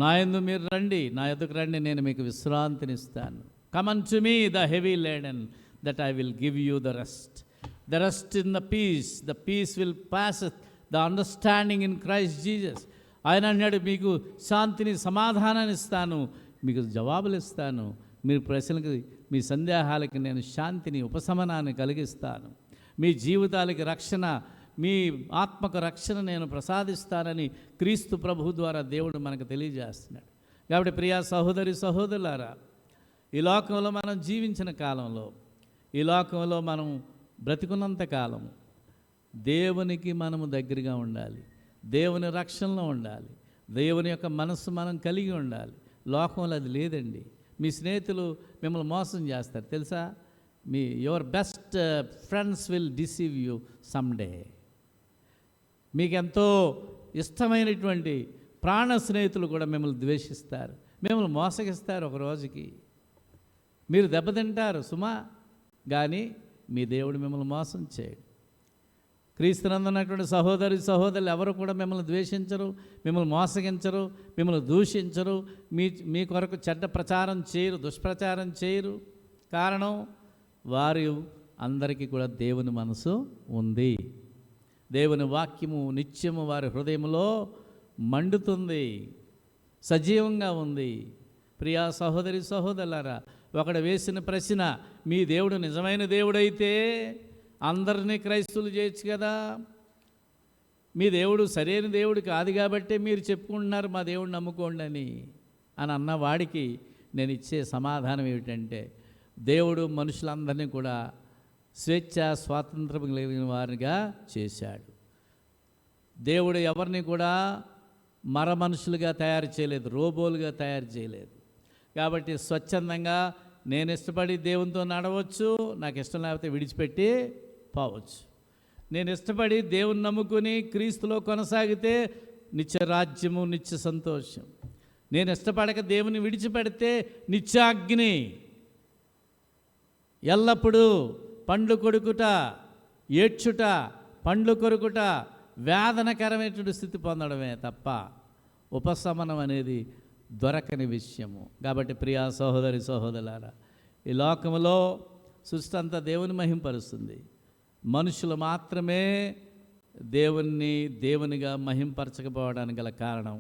నా యందు మీరు రండి, నా యొద్దకు రండి, నేను మీకు విశ్రాంతినిస్తాను. Come unto me the heavy laden, that I will give you the rest. The rest in the peace will passeth the understanding in Christ Jesus. ఆయన అన్నాడు, మీకు శాంతిని, సమాధానాన్ని ఇస్తాను, మీకు జవాబులు ఇస్తాను, మీరు ప్రశ్నలకి, మీ సందేహాలకి నేను శాంతిని, ఉపశమనాన్ని కలిగిస్తాను, మీ జీవితాలకి రక్షణ, మీ ఆత్మకు రక్షణ నేను ప్రసాదిస్తానని క్రీస్తు ప్రభు ద్వారా దేవుడు మనకు తెలియజేస్తున్నాడు. కాబట్టి ప్రియా సహోదరి సహోదరులారా, ఈ లోకంలో మనం జీవించిన కాలంలో, ఈ లోకంలో మనం బ్రతికున్నంత కాలం దేవునికి మనము దగ్గరగా ఉండాలి, దేవుని రక్షణలో ఉండాలి, దేవుని యొక్క మనస్సు మనం కలిగి ఉండాలి. లోకంలో అది లేదండి. మీ స్నేహితులు మిమ్మల్ని మోసం చేస్తారు తెలుసా? Your best friends will deceive you someday. మీకెంతో ఇష్టమైనటువంటి ప్రాణ స్నేహితులు కూడా మిమ్మల్ని ద్వేషిస్తారు, మిమ్మల్ని మోసగిస్తారు ఒక రోజుకి. మీరు దెబ్బతింటారు సుమా, కానీ మీ దేవుడు మిమ్మల్ని మోసం చేయడు. క్రీస్తునందున్నటువంటి సహోదరులు ఎవరు కూడా మిమ్మల్ని ద్వేషించరు, మిమ్మల్ని మోసగించరు, మిమ్మల్ని దూషించరు, మీ కొరకు చెడ్డ ప్రచారం చేయరు, దుష్ప్రచారం చేయరు. కారణం, వారు అందరికీ కూడా దేవుని మనసు ఉంది. దేవుని వాక్యము నిత్యము వారి హృదయంలో మండుతుంది, సజీవంగా ఉంది. ప్రియా సహోదరులారా, ఒకడు వేసిన ప్రశ్న, మీ దేవుడు నిజమైన దేవుడైతే అందరినీ క్రైస్తవులు చేయొచ్చు కదా, మీ దేవుడు సరైన దేవుడు కాదు కాబట్టి మీరు చెప్పుకుంటున్నారు మా దేవుడిని నమ్ముకోండి అని అన్నవాడికి నేను ఇచ్చే సమాధానం ఏమిటంటే, దేవుడు మనుషులందరినీ కూడా స్వేచ్ఛ స్వాతంత్రం కలిగిన వారిగా చేశాడు. దేవుడు ఎవరిని కూడా మర మనుషులుగా తయారు చేయలేదు, రోబోలుగా తయారు చేయలేదు. కాబట్టి స్వచ్ఛందంగా నేను ఇష్టపడి దేవునితో నడవచ్చు, నాకు ఇష్టం లేకపోతే విడిచిపెట్టి పోవచ్చు. నేను ఇష్టపడి దేవుని నమ్ముకుని క్రీస్తులో కొనసాగితే నిత్య రాజ్యము, నిత్య సంతోషం. నేను ఇష్టపడక దేవుని విడిచిపెడితే నిత్యాగ్ని, ఎల్లప్పుడూ పండ్లు కొరుకుట, ఏడ్చుట, పండ్లు కొరుకుట, వేదనకరమైనటువంటి స్థితి పొందడమే తప్ప ఉపశమనం అనేది దొరకని విషయము. కాబట్టి ప్రియా సహోదరులారా, ఈ లోకములో సృష్టి అంతా దేవుని మహింపరుస్తుంది. మనుషులు మాత్రమే దేవునిగా మహింపరచకపోవడానికి గల కారణం,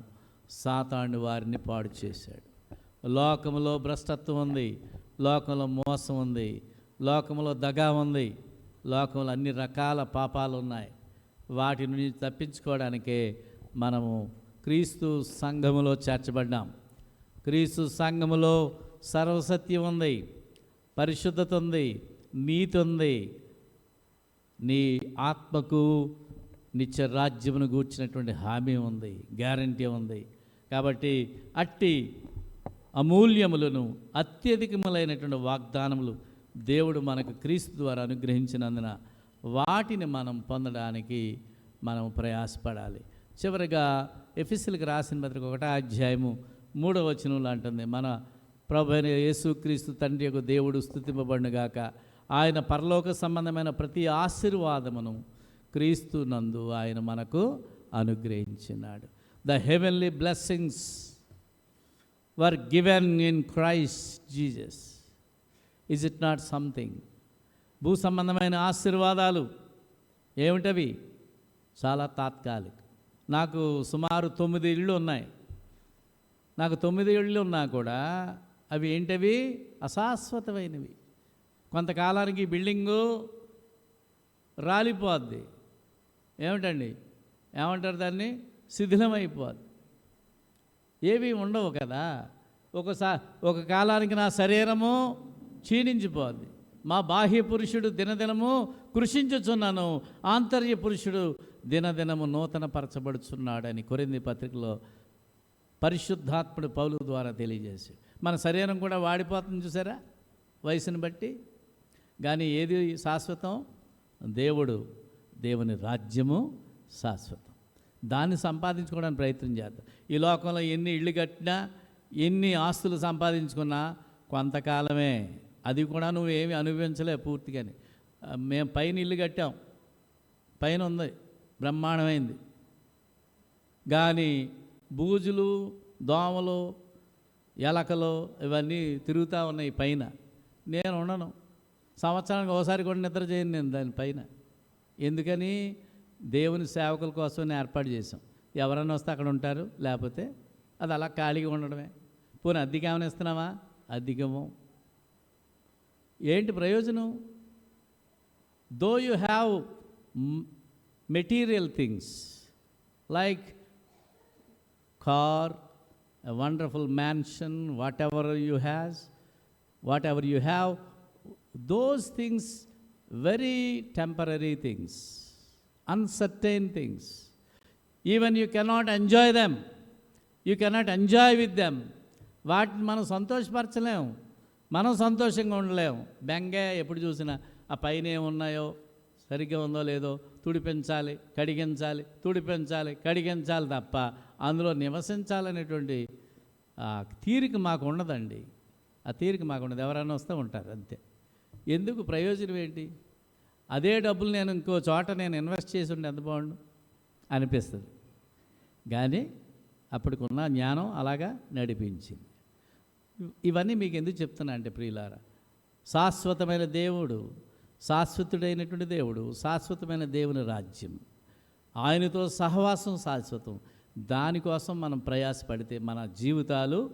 సాతాను వారిని పాడు చేశాడు. లోకములో భ్రష్టత్వం ఉంది, లోకంలో మోసం ఉంది, లోకంలో దగా ఉంది, లోకంలో అన్ని రకాల పాపాలు ఉన్నాయి. వాటి నుంచి తప్పించుకోవడానికే మనము క్రీస్తు సంఘములో చేర్చబడ్డాం. క్రీస్తు సంఘములో సర్వసత్యం ఉంది, పరిశుద్ధత ఉంది, నీతి ఉంది, నీ ఆత్మకు నిత్య రాజ్యమును గూర్చినటువంటి హామీ ఉంది, గ్యారంటీ ఉంది. కాబట్టి అట్టి అమూల్యములను, అత్యధికములైనటువంటి వాగ్దానములు దేవుడు మనకు క్రీస్తు ద్వారా అనుగ్రహించినందున వాటిని మనం పొందడానికి మనం ప్రయాసపడాలి. చివరిగా ఎఫెసీయులకు రాసిన పత్రిక 1వ అధ్యాయము 3వ వచనంలో అంటుంది, మన ప్రభు అయిన యేసుక్రీస్తు తండ్రి యొక్క దేవుడు స్తుతింపబడునుగాక, ఆయన పరలోక సంబంధమైన ప్రతి ఆశీర్వాదమును క్రీస్తు నందు ఆయన మనకు అనుగ్రహించినాడు. The heavenly blessings were given in Christ Jesus. Is it not something? భూ సంబంధమైన ఆశీర్వాదాలు ఏమిటవి? చాలా తాత్కాలిక. నాకు సుమారు 9 ఇళ్ళు ఉన్నాయి. నాకు 9 ఇళ్ళు ఉన్నా కూడా అవి ఏంటవి? అశాశ్వతమైనవి. కొంతకాలానికి బిల్డింగు రాలిపోద్ది. ఏమిటండి, ఏమంటారు దాన్ని? శిథిలమైపోద్ది. ఏవి ఉండవు కదా. ఒక కాలానికి నా శరీరము క్షీణించిపోద్ది. మా బాహ్య పురుషుడు దినదినము కృషించుచున్నాను, ఆంతర్య పురుషుడు దినదినము నూతన పరచబడుచున్నాడని కొరింథీ పత్రికలో పరిశుద్ధాత్ముడు పౌలు ద్వారా తెలియజేసి, మన శరీరం కూడా వాడిపోతుంది చూసారా, వయసుని బట్టి. కానీ ఏది శాశ్వతం? దేవుని రాజ్యము శాశ్వతం. దాన్ని సంపాదించుకోవడానికి ప్రయత్నం చేద్దాం. ఈ లోకంలో ఎన్ని ఇళ్ళు కట్టినా, ఎన్ని ఆస్తులు సంపాదించుకున్నా కొంతకాలమే. అది కూడా నువ్వేమి అనుభవించలే పూర్తిగానే. మేము పైన ఇల్లు కట్టాం, పైన ఉంది, బ్రహ్మాండమైంది. కానీ బూజులు, దోమలు, ఎలకలు ఇవన్నీ తిరుగుతూ ఉన్నాయి పైన. నేను ఉండను, సంవత్సరానికి ఒకసారి కూడా నిద్ర చేయను నేను దానిపైన. ఎందుకని? దేవుని సేవకుల కోసం ఏర్పాటు చేసాం. ఎవరైనా వస్తే అక్కడ ఉంటారు, లేకపోతే అది అలా ఖాళీగా ఉండడమే. పోనీ అద్దెకి ఏమైనా ఇస్తున్నావా? అద్దెకము. ఏంటి ప్రయోజనం? Though you have material things like car, a wonderful mansion, whatever you have, those things very temporary things, uncertain things. Even you cannot enjoy them, you cannot enjoy with them. వాటిని మనం సంతోషపరచలేము, మనం సంతోషంగా ఉండలేము. బెంగే ఎప్పుడు చూసినా ఆ పైన ఏమున్నాయో, సరిగ్గా ఉందో లేదో తుడిపించాలి, కడిగించాలి, తుడిపించాలి, కడిగించాలి తప్ప అందులో నివసించాలనేటువంటి తీరిక మాకు ఉండదండి. ఆ తీరిక మాకు ఉండదు, ఎవరైనా వస్తూ ఉంటారు అంతే. ఎందుకు, ప్రయోజనం ఏంటి? అదే డబ్బులు నేను ఇంకో చోట నేను ఇన్వెస్ట్ చేసి ఉంటే ఎంత బాగుండు అనిపిస్తుంది. కానీ అప్పటికున్న జ్ఞానం అలాగా నడిపించింది. ఇవన్నీ మీకు ఎందుకు చెప్తున్నా అంటే ప్రియులారా, శాశ్వతమైన దేవుడు, శాశ్వతుడైనటువంటి దేవుడు, శాశ్వతమైన దేవుని రాజ్యం, ఆయనతో సహవాసం శాశ్వతం. దానికోసం మనం ప్రయాసపడితే మన జీవితాలు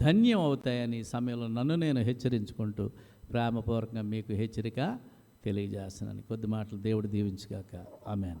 ధన్యం అవుతాయని ఈ సమయంలో నన్ను నేను హెచ్చరించుకుంటూ ప్రేమపూర్వకంగా మీకు హెచ్చరిక తెలియజేస్తున్నాను. కొద్ది మాటలు దేవుడు దీవించుగాక. ఆమేన్.